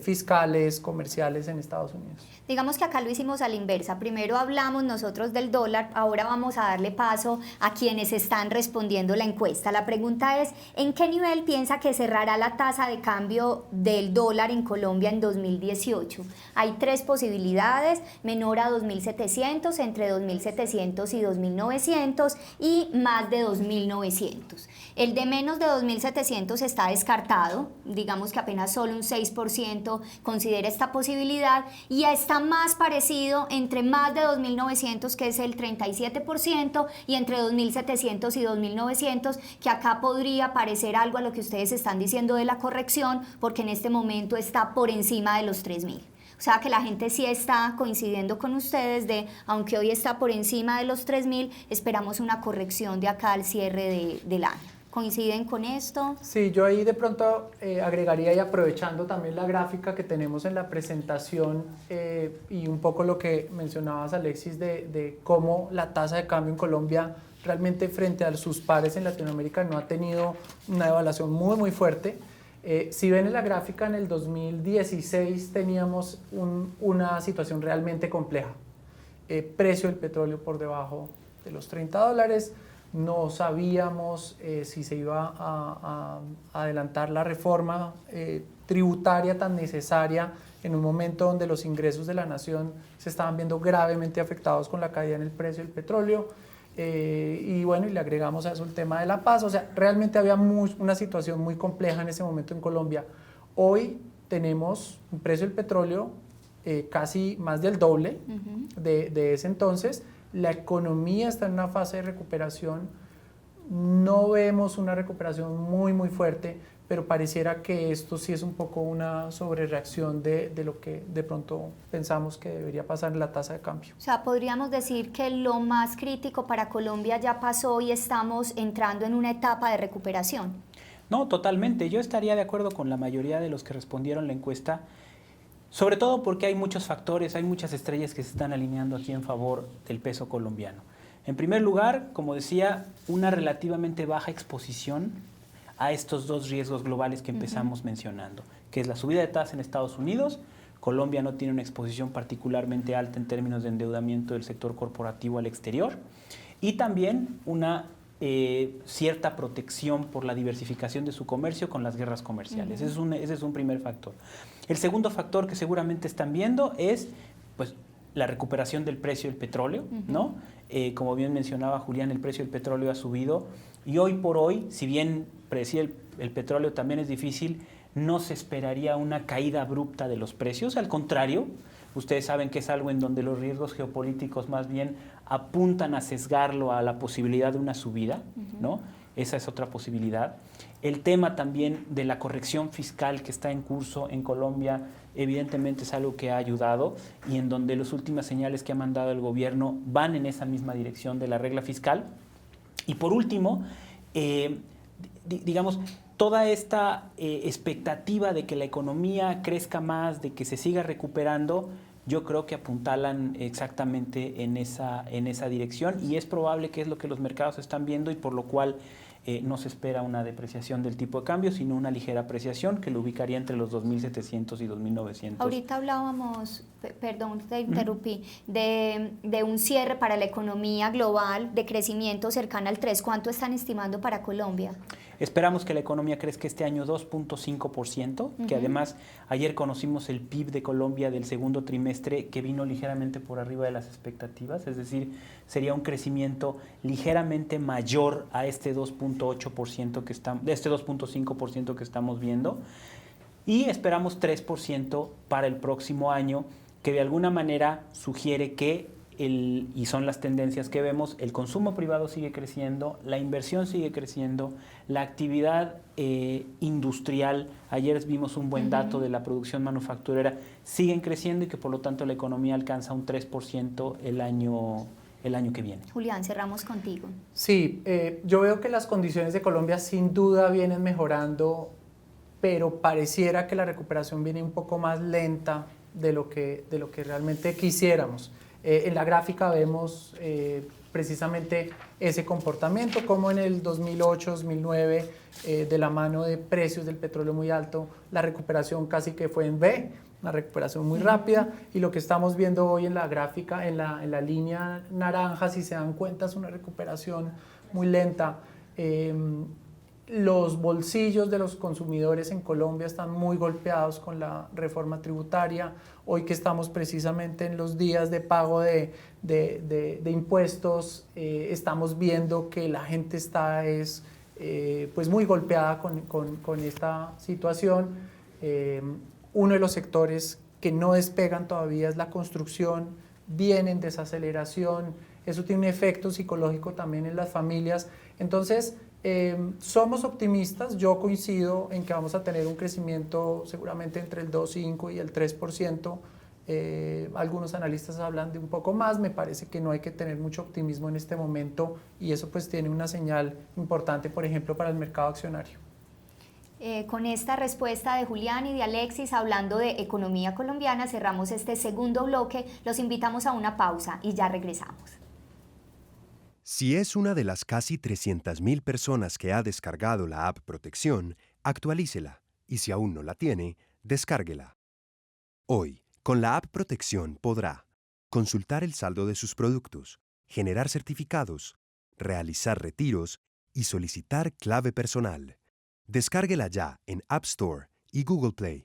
fiscales, comerciales en Estados Unidos. Digamos que acá lo hicimos a la inversa. Primero hablamos nosotros del dólar, ahora vamos a darle paso a quienes están respondiendo la encuesta. La pregunta es, ¿en qué nivel piensa que cerrará la tasa de cambio del dólar en Colombia en 2018? Hay 3 posibilidades: menor a 2.700, entre 2.700 y 2.900 y más de 2.900. El de menos de 2.700 está descartado, digamos que apenas solo un 6% considera esta posibilidad, y está más parecido entre más de 2.900, que es el 37%, y entre 2.700 y 2.900, que acá podría parecer algo a lo que ustedes están diciendo de la corrección, porque en este momento está por encima de los 3.000. O sea que la gente sí está coincidiendo con ustedes de, aunque hoy está por encima de los 3.000, esperamos una corrección de acá al cierre del año. ¿Coinciden con esto? Sí, yo ahí de pronto agregaría, y aprovechando también la gráfica que tenemos en la presentación, y un poco lo que mencionabas, Alexis, de cómo la tasa de cambio en Colombia realmente frente a sus pares en Latinoamérica no ha tenido una devaluación muy fuerte. Si ven en la gráfica, en el 2016 teníamos una situación realmente compleja. Precio del petróleo por debajo de los $30, no sabíamos si se iba a adelantar la reforma tributaria tan necesaria en un momento donde los ingresos de la nación se estaban viendo gravemente afectados con la caída en el precio del petróleo. Y bueno, y le agregamos a eso el tema de la paz. O sea, realmente había una situación muy compleja en ese momento en Colombia. Hoy tenemos un precio del petróleo casi más del doble de ese entonces. La economía está en una fase de recuperación. No vemos una recuperación muy fuerte, pero pareciera que esto sí es un poco una sobrereacción de lo que de pronto pensamos que debería pasar en la tasa de cambio. O sea, podríamos decir que lo más crítico para Colombia ya pasó y estamos entrando en una etapa de recuperación. No, totalmente. Yo estaría de acuerdo con la mayoría de los que respondieron la encuesta, sobre todo porque hay muchos factores, hay muchas estrellas que se están alineando aquí en favor del peso colombiano. En primer lugar, como decía, una relativamente baja exposición a estos dos riesgos globales que empezamos mencionando, que es la subida de tasas en Estados Unidos. Colombia no tiene una exposición particularmente alta en términos de endeudamiento del sector corporativo al exterior, y también una cierta protección por la diversificación de su comercio con las guerras comerciales. Ese es un primer factor. El segundo factor que seguramente están viendo es pues, la recuperación del precio del petróleo, ¿no? Como bien mencionaba Julián, el precio del petróleo ha subido y hoy por hoy, si bien predecir el petróleo también es difícil, no se esperaría una caída abrupta de los precios, al contrario, ustedes saben que es algo en donde los riesgos geopolíticos más bien apuntan a sesgarlo a la posibilidad de una subida, ¿no? Esa es otra posibilidad. El tema también de la corrección fiscal que está en curso en Colombia, evidentemente es algo que ha ayudado y en donde las últimas señales que ha mandado el gobierno van en esa misma dirección de la regla fiscal. Y por último, digamos, toda esta expectativa de que la economía crezca más, de que se siga recuperando, yo creo que apuntalan exactamente en esa dirección y es probable que es lo que los mercados están viendo y por lo cual no se espera una depreciación del tipo de cambio, sino una ligera apreciación que lo ubicaría entre los 2.700 y 2.900. Ahorita hablábamos, perdón, te interrumpí, de un cierre para la economía global de crecimiento cercano al 3%. ¿Cuánto están estimando para Colombia? Esperamos que la economía crezca este año 2.5%, que además ayer conocimos el PIB de Colombia del segundo trimestre que vino ligeramente por arriba de las expectativas, es decir, sería un crecimiento ligeramente mayor a este 2.8% que estamos, de este 2.5% que estamos viendo, y esperamos 3% para el próximo año, que de alguna manera sugiere que y son las tendencias que vemos, el consumo privado sigue creciendo, la inversión sigue creciendo, la actividad industrial, ayer vimos un buen dato de la producción manufacturera, siguen creciendo y que por lo tanto la economía alcanza un 3% el año que viene. Julián, cerramos contigo. Sí, yo veo que las condiciones de Colombia sin duda vienen mejorando, pero pareciera que la recuperación viene un poco más lenta de lo que realmente quisiéramos. En la gráfica vemos precisamente ese comportamiento, como en el 2008-2009, de la mano de precios del petróleo muy alto, la recuperación casi que fue en V, una recuperación muy rápida, y lo que estamos viendo hoy en la gráfica, en la línea naranja, si se dan cuenta, es una recuperación muy lenta. Los bolsillos de los consumidores en Colombia están muy golpeados con la reforma tributaria. Hoy que estamos precisamente en los días de pago de impuestos, estamos viendo que la gente está pues muy golpeada con esta situación. Uno de los sectores que no despegan todavía es la construcción, viene en desaceleración, eso tiene un efecto psicológico también en las familias. Entonces, somos optimistas, yo coincido en que vamos a tener un crecimiento seguramente entre el 2,5 y el 3%. Algunos analistas hablan de un poco más, me parece que no hay que tener mucho optimismo en este momento y eso pues tiene una señal importante, por ejemplo, para el mercado accionario. Con esta respuesta de Julián y de Alexis hablando de economía colombiana, cerramos este segundo bloque, los invitamos a una pausa y ya regresamos. Si es una de las casi 300,000 personas que ha descargado la app Protección, actualícela y si aún no la tiene, descárguela. Hoy, con la app Protección podrá consultar el saldo de sus productos, generar certificados, realizar retiros y solicitar clave personal. Descárguela ya en App Store y Google Play.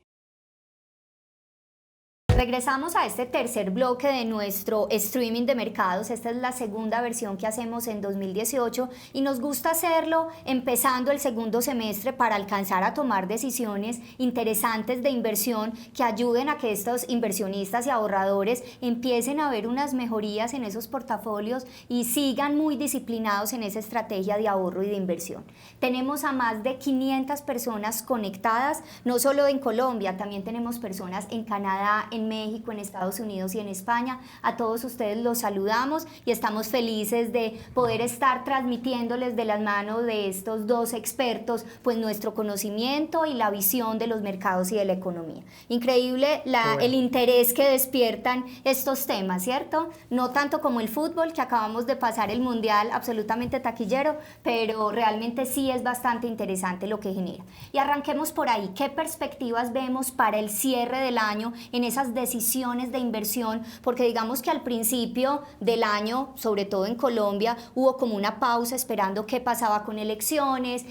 Regresamos a este tercer bloque de nuestro streaming de mercados. Esta es la segunda versión que hacemos en 2018 y nos gusta hacerlo empezando el segundo semestre para alcanzar a tomar decisiones interesantes de inversión que ayuden a que estos inversionistas y ahorradores empiecen a ver unas mejorías en esos portafolios y sigan muy disciplinados en esa estrategia de ahorro y de inversión. Tenemos a más de 500 personas conectadas, no solo en Colombia, también tenemos personas en Canadá, en México, en Estados Unidos y en España. A todos ustedes los saludamos y estamos felices de poder estar transmitiéndoles de las manos de estos dos expertos pues nuestro conocimiento y la visión de los mercados y de la economía. Increíble el interés que despiertan estos temas, ¿cierto? No tanto como el fútbol, que acabamos de pasar el mundial absolutamente taquillero, pero realmente sí es bastante interesante lo que genera. Y arranquemos por ahí. ¿Qué perspectivas vemos para el cierre del año en esas decisiones de inversión? Porque digamos que al principio del año, sobre todo en Colombia, hubo como una pausa esperando qué pasaba con elecciones,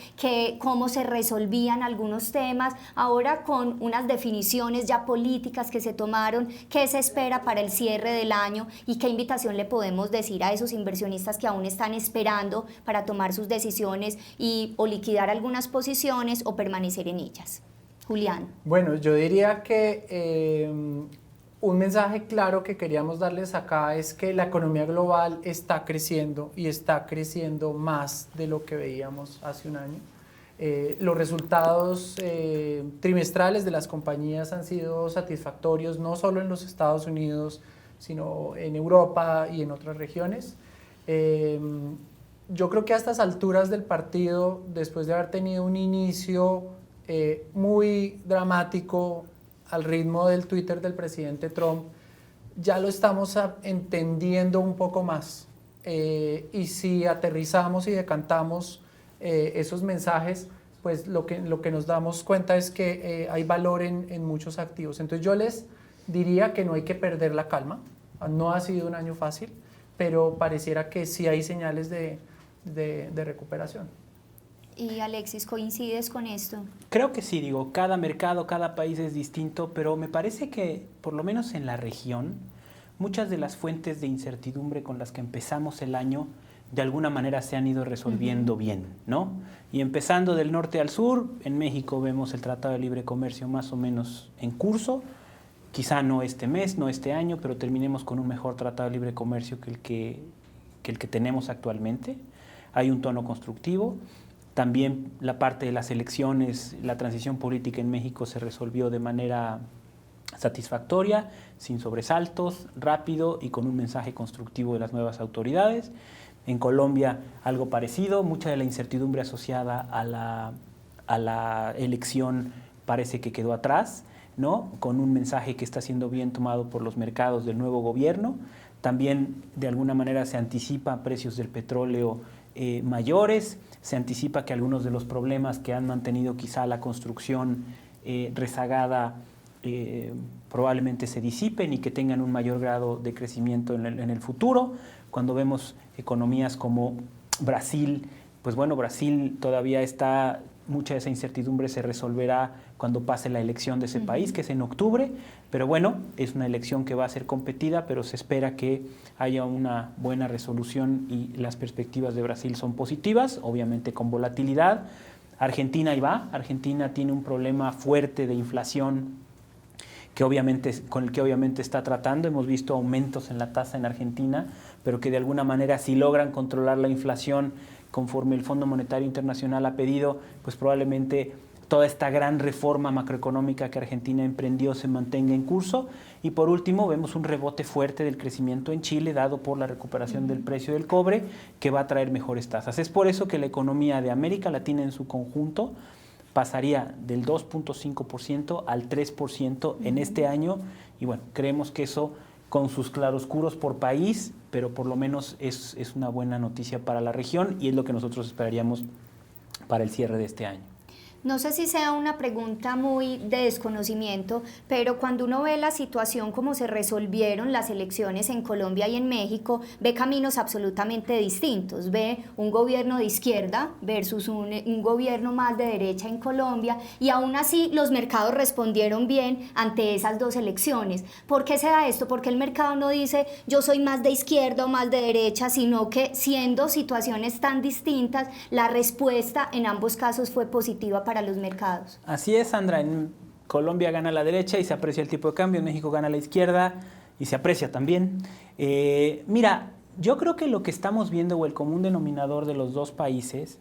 cómo se resolvían algunos temas. Ahora con unas definiciones ya políticas que se tomaron, ¿qué se espera para el cierre del año y qué invitación le podemos decir a esos inversionistas que aún están esperando para tomar sus decisiones y o liquidar algunas posiciones o permanecer en ellas? Julián. Bueno, yo diría que un mensaje claro que queríamos darles acá es que la economía global está creciendo y está creciendo más de lo que veíamos hace un año. Los resultados trimestrales de las compañías han sido satisfactorios, no solo en los Estados Unidos, sino en Europa y en otras regiones. Yo creo que a estas alturas del partido, después de haber tenido un inicio muy dramático al ritmo del Twitter del presidente Trump, ya lo estamos entendiendo un poco más. Y si aterrizamos y decantamos esos mensajes, pues lo que nos damos cuenta es que hay valor en muchos activos. Entonces yo les diría que no hay que perder la calma. No ha sido un año fácil, pero pareciera que sí hay señales de recuperación. Y Alexis, ¿coincides con esto? Creo que sí, digo, cada mercado, cada país es distinto, pero me parece que, por lo menos en la región, muchas de las fuentes de incertidumbre con las que empezamos el año, de alguna manera se han ido resolviendo bien, ¿no? Y empezando del norte al sur, en México vemos el Tratado de Libre Comercio más o menos en curso, quizá no este mes, no este año, pero terminemos con un mejor Tratado de Libre Comercio que el que tenemos actualmente. Hay un tono constructivo. También la parte de las elecciones, la transición política en México se resolvió de manera satisfactoria, sin sobresaltos, rápido y con un mensaje constructivo de las nuevas autoridades. En Colombia algo parecido, mucha de la incertidumbre asociada a la elección parece que quedó atrás, ¿no? Con un mensaje que está siendo bien tomado por los mercados del nuevo gobierno. También de alguna manera se anticipa precios del petróleo mayores, se anticipa que algunos de los problemas que han mantenido quizá la construcción rezagada probablemente se disipen y que tengan un mayor grado de crecimiento en el futuro. Cuando vemos economías como Brasil, pues bueno, Brasil todavía está, mucha de esa incertidumbre se resolverá cuando pase la elección de ese país, que es en octubre, pero bueno, es una elección que va a ser competida, pero se espera que haya una buena resolución y las perspectivas de Brasil son positivas, obviamente con volatilidad. Argentina ahí va, Argentina tiene un problema fuerte de inflación con el que obviamente está tratando. Hemos visto aumentos en la tasa en Argentina, pero que de alguna manera si logran controlar la inflación conforme el Fondo Monetario Internacional ha pedido, pues probablemente toda esta gran reforma macroeconómica que Argentina emprendió se mantenga en curso. Y por último, vemos un rebote fuerte del crecimiento en Chile, dado por la recuperación del precio del cobre, que va a traer mejores tasas. Es por eso que la economía de América Latina en su conjunto pasaría del 2.5% al 3% en este año. Y bueno, creemos que eso, con sus claroscuros por país, pero por lo menos es una buena noticia para la región y es lo que nosotros esperaríamos para el cierre de este año. No sé si sea una pregunta muy de desconocimiento, pero cuando uno ve la situación como se resolvieron las elecciones en Colombia y en México, ve caminos absolutamente distintos. Ve un gobierno de izquierda versus un gobierno más de derecha en Colombia, y aún así los mercados respondieron bien ante esas dos elecciones. ¿Por qué se da esto? Porque el mercado no dice yo soy más de izquierda o más de derecha, sino que siendo situaciones tan distintas, la respuesta en ambos casos fue positiva para los mercados. Así es, Sandra. En Colombia gana la derecha y se aprecia el tipo de cambio. En México gana la izquierda y se aprecia también. Mira, yo creo que lo que estamos viendo, o el común denominador de los dos países,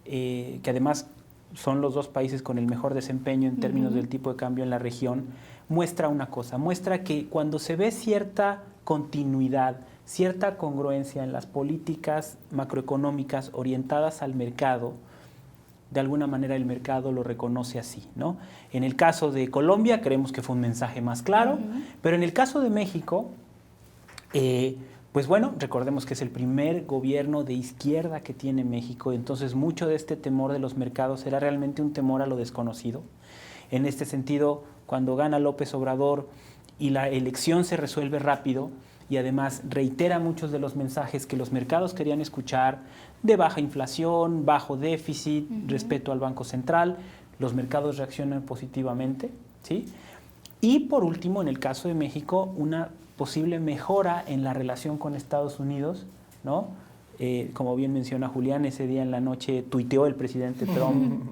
que además son los dos países con el mejor desempeño en términos del tipo de cambio en la región, muestra una cosa, muestra que cuando se ve cierta continuidad, cierta congruencia en las políticas macroeconómicas orientadas al mercado, de alguna manera el mercado lo reconoce así, ¿no? En el caso de Colombia creemos que fue un mensaje más claro, pero en el caso de México, pues bueno, recordemos que es el primer gobierno de izquierda que tiene México, entonces mucho de este temor de los mercados era realmente un temor a lo desconocido. En este sentido, cuando gana López Obrador y la elección se resuelve rápido y además reitera muchos de los mensajes que los mercados querían escuchar, de baja inflación, bajo déficit, respeto al Banco Central, los mercados reaccionan positivamente, ¿sí? Y por último, en el caso de México, una posible mejora en la relación con Estados Unidos, ¿no? Como bien menciona Julián, ese día en la noche tuiteó el presidente Trump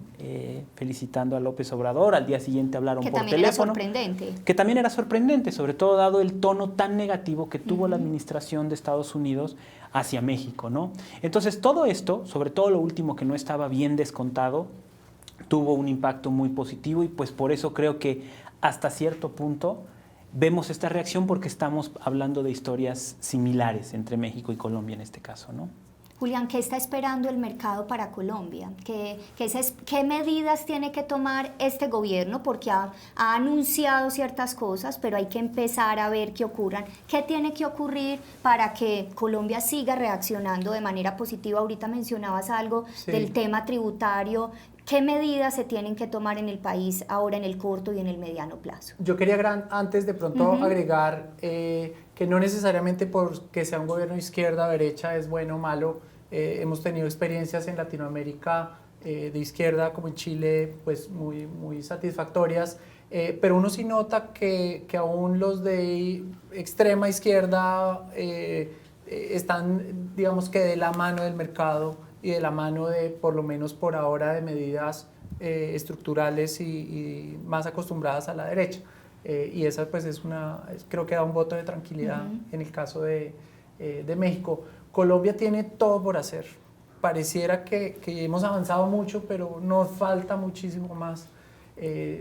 felicitando a López Obrador, al día siguiente hablaron por teléfono. Que también era sorprendente. Que también era sorprendente, sobre todo dado el tono tan negativo que tuvo la administración de Estados Unidos hacia México, ¿no? Entonces todo esto, sobre todo lo último que no estaba bien descontado, tuvo un impacto muy positivo y pues por eso creo que hasta cierto punto vemos esta reacción porque estamos hablando de historias similares entre México y Colombia en este caso, ¿no? Julián, ¿qué está esperando el mercado para Colombia? ¿Qué medidas tiene que tomar este gobierno? Porque ha anunciado ciertas cosas, pero hay que empezar a ver qué ocurran. ¿Qué tiene que ocurrir para que Colombia siga reaccionando de manera positiva? Ahorita mencionabas algo del tema tributario. ¿Qué medidas se tienen que tomar en el país ahora en el corto y en el mediano plazo? Yo quería antes de pronto agregar que no necesariamente porque sea un gobierno de izquierda o derecha es bueno o malo. Hemos tenido experiencias en Latinoamérica de izquierda como en Chile pues muy, muy satisfactorias, pero uno sí nota que aún los de extrema izquierda están, digamos que de la mano del mercado y de la mano de, por lo menos por ahora, de medidas estructurales y más acostumbradas a la derecha. Y esa pues creo que da un voto de tranquilidad en el caso de México. Colombia tiene todo por hacer. Pareciera que hemos avanzado mucho, pero nos falta muchísimo más.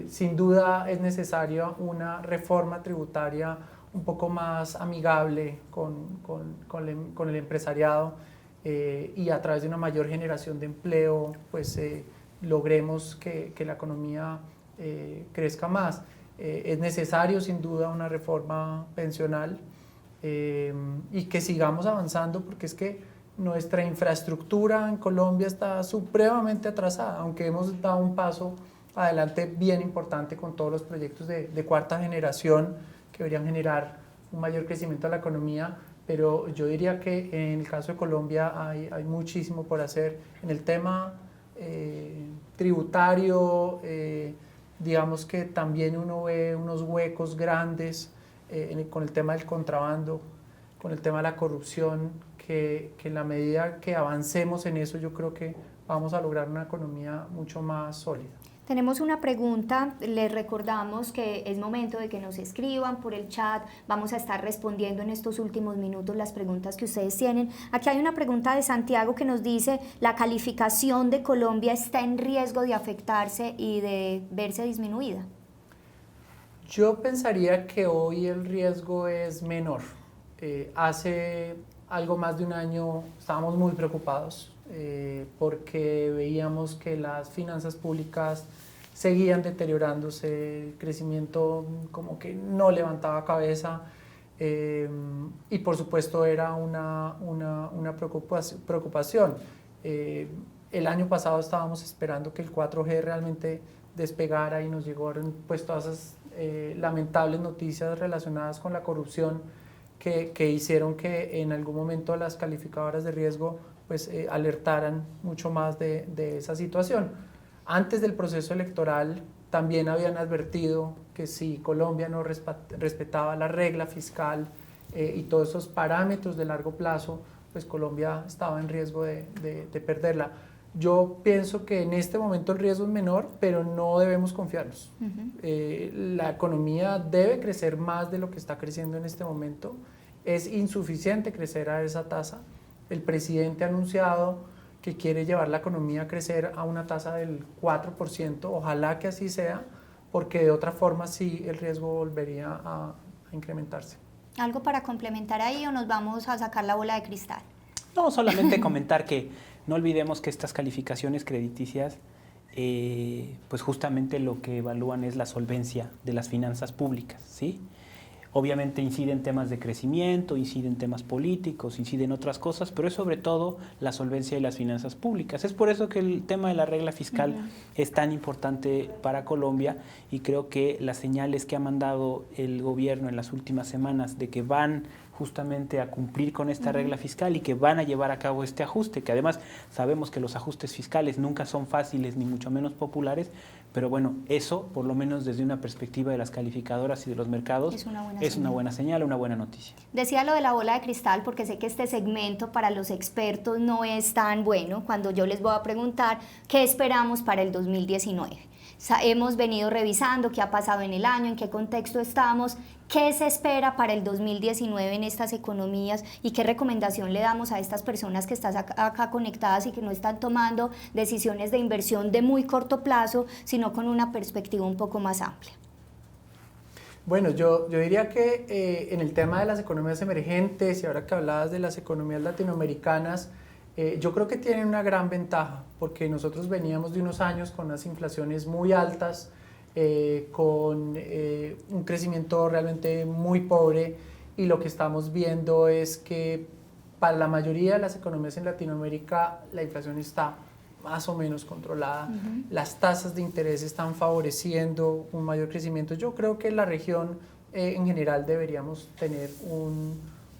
Sin duda es necesaria una reforma tributaria un poco más amigable con el empresariado, y a través de una mayor generación de empleo pues logremos que la economía crezca más. Es necesario sin duda una reforma pensional y que sigamos avanzando porque es que nuestra infraestructura en Colombia está supremamente atrasada, aunque hemos dado un paso adelante bien importante con todos los proyectos de cuarta generación que deberían generar un mayor crecimiento de la economía. Pero yo diría que en el caso de Colombia hay muchísimo por hacer. En el tema tributario, digamos que también uno ve unos huecos grandes con el tema del contrabando, con el tema de la corrupción, que en la medida que avancemos en eso yo creo que vamos a lograr una economía mucho más sólida. Tenemos una pregunta, les recordamos que es momento de que nos escriban por el chat, vamos a estar respondiendo en estos últimos minutos las preguntas que ustedes tienen. Aquí hay una pregunta de Santiago que nos dice, ¿la calificación de Colombia está en riesgo de afectarse y de verse disminuida? Yo pensaría que hoy el riesgo es menor. Hace algo más de un año estábamos muy preocupados porque veíamos que las finanzas públicas seguían deteriorándose, el crecimiento como que no levantaba cabeza y por supuesto era una preocupación. El año pasado estábamos esperando que el 4G realmente despegara y nos llegaron pues todas esas lamentables noticias relacionadas con la corrupción que hicieron que en algún momento las calificadoras de riesgo pues alertaran mucho más de esa situación. Antes del proceso electoral también habían advertido que si Colombia no respetaba la regla fiscal y todos esos parámetros de largo plazo, pues Colombia estaba en riesgo de perderla. Yo pienso que en este momento el riesgo es menor, pero no debemos confiarnos. La economía debe crecer más de lo que está creciendo en este momento. Es insuficiente crecer a esa tasa. El presidente ha anunciado que quiere llevar la economía a crecer a una tasa del 4%, ojalá que así sea, porque de otra forma sí el riesgo volvería a incrementarse. ¿Algo para complementar ahí o nos vamos a sacar la bola de cristal? No, solamente comentar que no olvidemos que estas calificaciones crediticias, pues justamente lo que evalúan es la solvencia de las finanzas públicas, ¿sí? Obviamente inciden temas de crecimiento, inciden temas políticos, inciden otras cosas, pero es sobre todo la solvencia de las finanzas públicas. Es por eso que el tema de la regla fiscal es tan importante para Colombia, y creo que las señales que ha mandado el gobierno en las últimas semanas de que van justamente a cumplir con esta regla fiscal y que van a llevar a cabo este ajuste, que además sabemos que los ajustes fiscales nunca son fáciles ni mucho menos populares, pero bueno, eso por lo menos desde una perspectiva de las calificadoras y de los mercados es una buena señal, una buena noticia. Decía lo de la bola de cristal porque sé que este segmento para los expertos no es tan bueno cuando yo les voy a preguntar qué esperamos para el 2019. Hemos venido revisando qué ha pasado en el año, en qué contexto estamos, qué se espera para el 2019 en estas economías y qué recomendación le damos a estas personas que están acá conectadas y que no están tomando decisiones de inversión de muy corto plazo, sino con una perspectiva un poco más amplia. Bueno, yo diría que en el tema de las economías emergentes y ahora que hablabas de las economías latinoamericanas, yo creo que tienen una gran ventaja porque nosotros veníamos de unos años con unas inflaciones muy altas, con un crecimiento realmente muy pobre, y lo que estamos viendo es que para la mayoría de las economías en Latinoamérica la inflación está más o menos controlada, las tasas de interés están favoreciendo un mayor crecimiento. Yo creo que la región en general deberíamos tener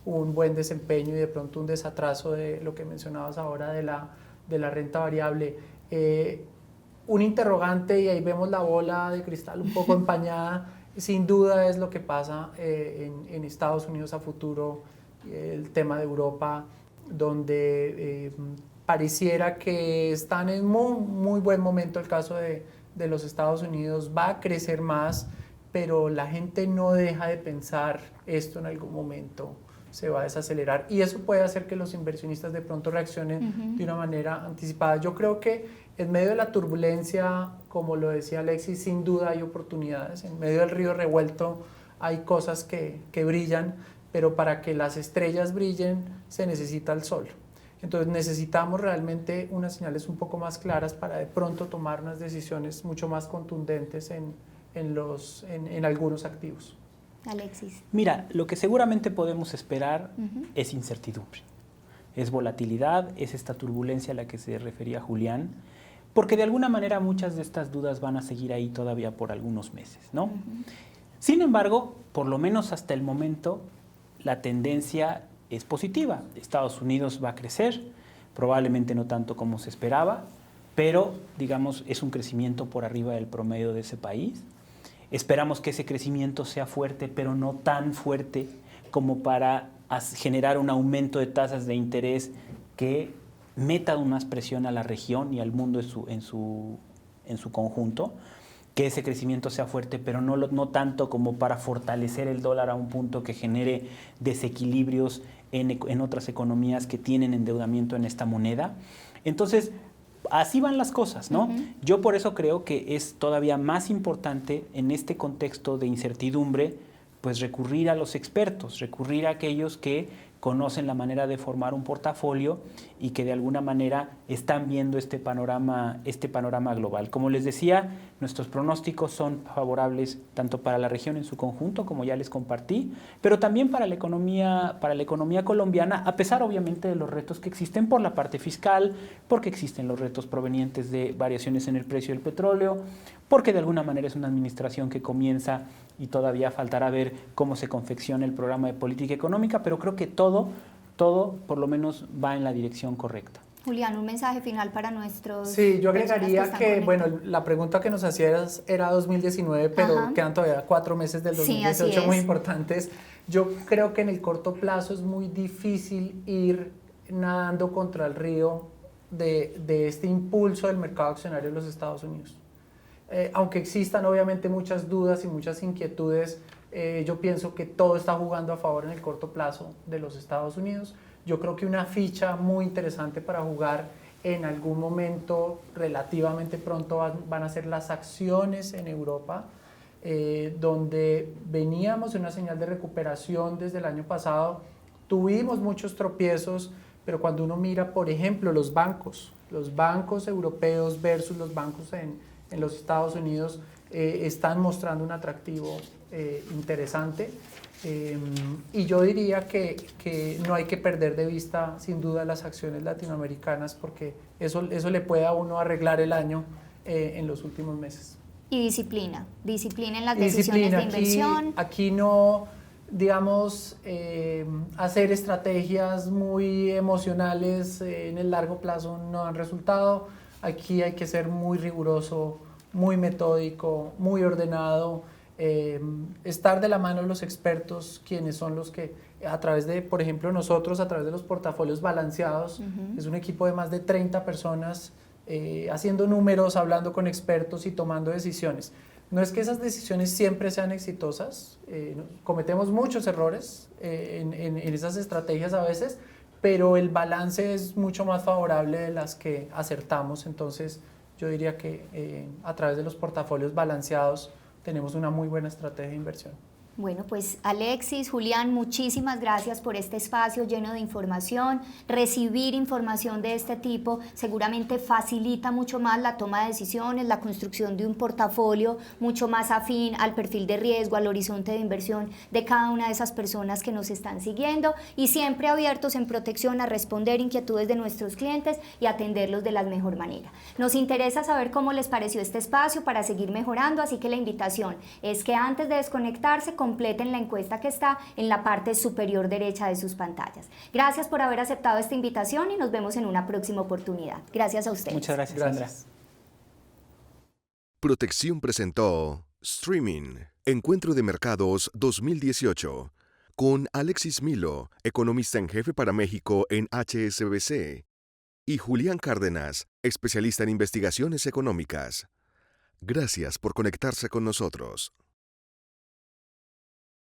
un buen desempeño y de pronto un desatraso de lo que mencionabas ahora de la renta variable. Un interrogante, y ahí vemos la bola de cristal un poco empañada, sin duda es lo que pasa en Estados Unidos a futuro, el tema de Europa, donde pareciera que están en muy buen momento. El caso de los Estados Unidos va a crecer más, pero la gente no deja de pensar esto en algún momento se va a desacelerar, y eso puede hacer que los inversionistas de pronto reaccionen de una manera anticipada. Yo creo que en medio de la turbulencia, como lo decía Alexis, sin duda hay oportunidades. En medio del río revuelto hay cosas que brillan, pero para que las estrellas brillen se necesita el sol. Entonces necesitamos realmente unas señales un poco más claras para de pronto tomar unas decisiones mucho más contundentes en algunos activos. Alexis. Mira, lo que seguramente podemos esperar es incertidumbre, es volatilidad, es esta turbulencia a la que se refería Julián, porque de alguna manera muchas de estas dudas van a seguir ahí todavía por algunos meses, ¿no? Sin embargo, por lo menos hasta el momento, la tendencia es positiva. Estados Unidos va a crecer, probablemente no tanto como se esperaba, pero digamos es un crecimiento por arriba del promedio de ese país. Esperamos que ese crecimiento sea fuerte, pero no tan fuerte como para generar un aumento de tasas de interés que meta aún más presión a la región y al mundo en su conjunto. Que ese crecimiento sea fuerte, pero no tanto como para fortalecer el dólar a un punto que genere desequilibrios en otras economías que tienen endeudamiento en esta moneda. Entonces, así van las cosas, ¿no? Yo por eso creo que es todavía más importante en este contexto de incertidumbre, pues recurrir a los expertos, recurrir a aquellos que conocen la manera de formar un portafolio y que de alguna manera están viendo este panorama global. Como les decía, nuestros pronósticos son favorables tanto para la región en su conjunto, como ya les compartí, pero también para la economía colombiana, a pesar obviamente de los retos que existen por la parte fiscal, porque existen los retos provenientes de variaciones en el precio del petróleo, porque de alguna manera es una administración que comienza y todavía faltará ver cómo se confecciona el programa de política económica, pero creo que todo por lo menos va en la dirección correcta. Julián, un mensaje final para nuestros... Sí, yo agregaría que bueno, la pregunta que nos hacías era 2019, pero quedan todavía 4 meses del 2018 muy importantes. Yo creo que en el corto plazo es muy difícil ir nadando contra el río de este impulso del mercado accionario de los Estados Unidos. Aunque existan obviamente muchas dudas y muchas inquietudes, yo pienso que todo está jugando a favor en el corto plazo de los Estados Unidos. Yo creo que una ficha muy interesante para jugar En algún momento, relativamente pronto, van a ser las acciones en Europa, donde veníamos en una señal de recuperación desde el año pasado. Tuvimos muchos tropiezos, pero cuando uno mira, por ejemplo, los bancos europeos versus los bancos en los Estados Unidos, están mostrando un atractivo interesante. Y yo diría que no hay que perder de vista, sin duda, las acciones latinoamericanas, porque eso le puede a uno arreglar el año en los últimos meses. Y disciplina en las decisiones de inversión. Aquí no, digamos, hacer estrategias muy emocionales en el largo plazo no dan resultado. Aquí hay que ser muy riguroso, muy metódico, muy ordenado, estar de la mano de los expertos, quienes son los que, a través de, por ejemplo, nosotros, a través de los portafolios balanceados, es un equipo de más de 30 personas, haciendo números, hablando con expertos y tomando decisiones. No es que esas decisiones siempre sean exitosas, cometemos muchos errores en esas estrategias a veces, pero el balance es mucho más favorable de las que acertamos. Entonces yo diría que a través de los portafolios balanceados tenemos una muy buena estrategia de inversión. Bueno, pues Alexis, Julián, muchísimas gracias por este espacio lleno de información. Recibir información de este tipo seguramente facilita mucho más la toma de decisiones, la construcción de un portafolio mucho más afín al perfil de riesgo, al horizonte de inversión de cada una de esas personas que nos están siguiendo, y siempre abiertos en Protección a responder inquietudes de nuestros clientes y atenderlos de la mejor manera. Nos interesa saber cómo les pareció este espacio para seguir mejorando, así que la invitación es que antes de desconectarse completen la encuesta que está en la parte superior derecha de sus pantallas. Gracias por haber aceptado esta invitación y nos vemos en una próxima oportunidad. Gracias a ustedes. Muchas gracias, Sandra. Protección presentó Streaming, Encuentro de Mercados 2018, con Alexis Milo, economista en jefe para México en HSBC, y Julián Cárdenas, especialista en investigaciones económicas. Gracias por conectarse con nosotros.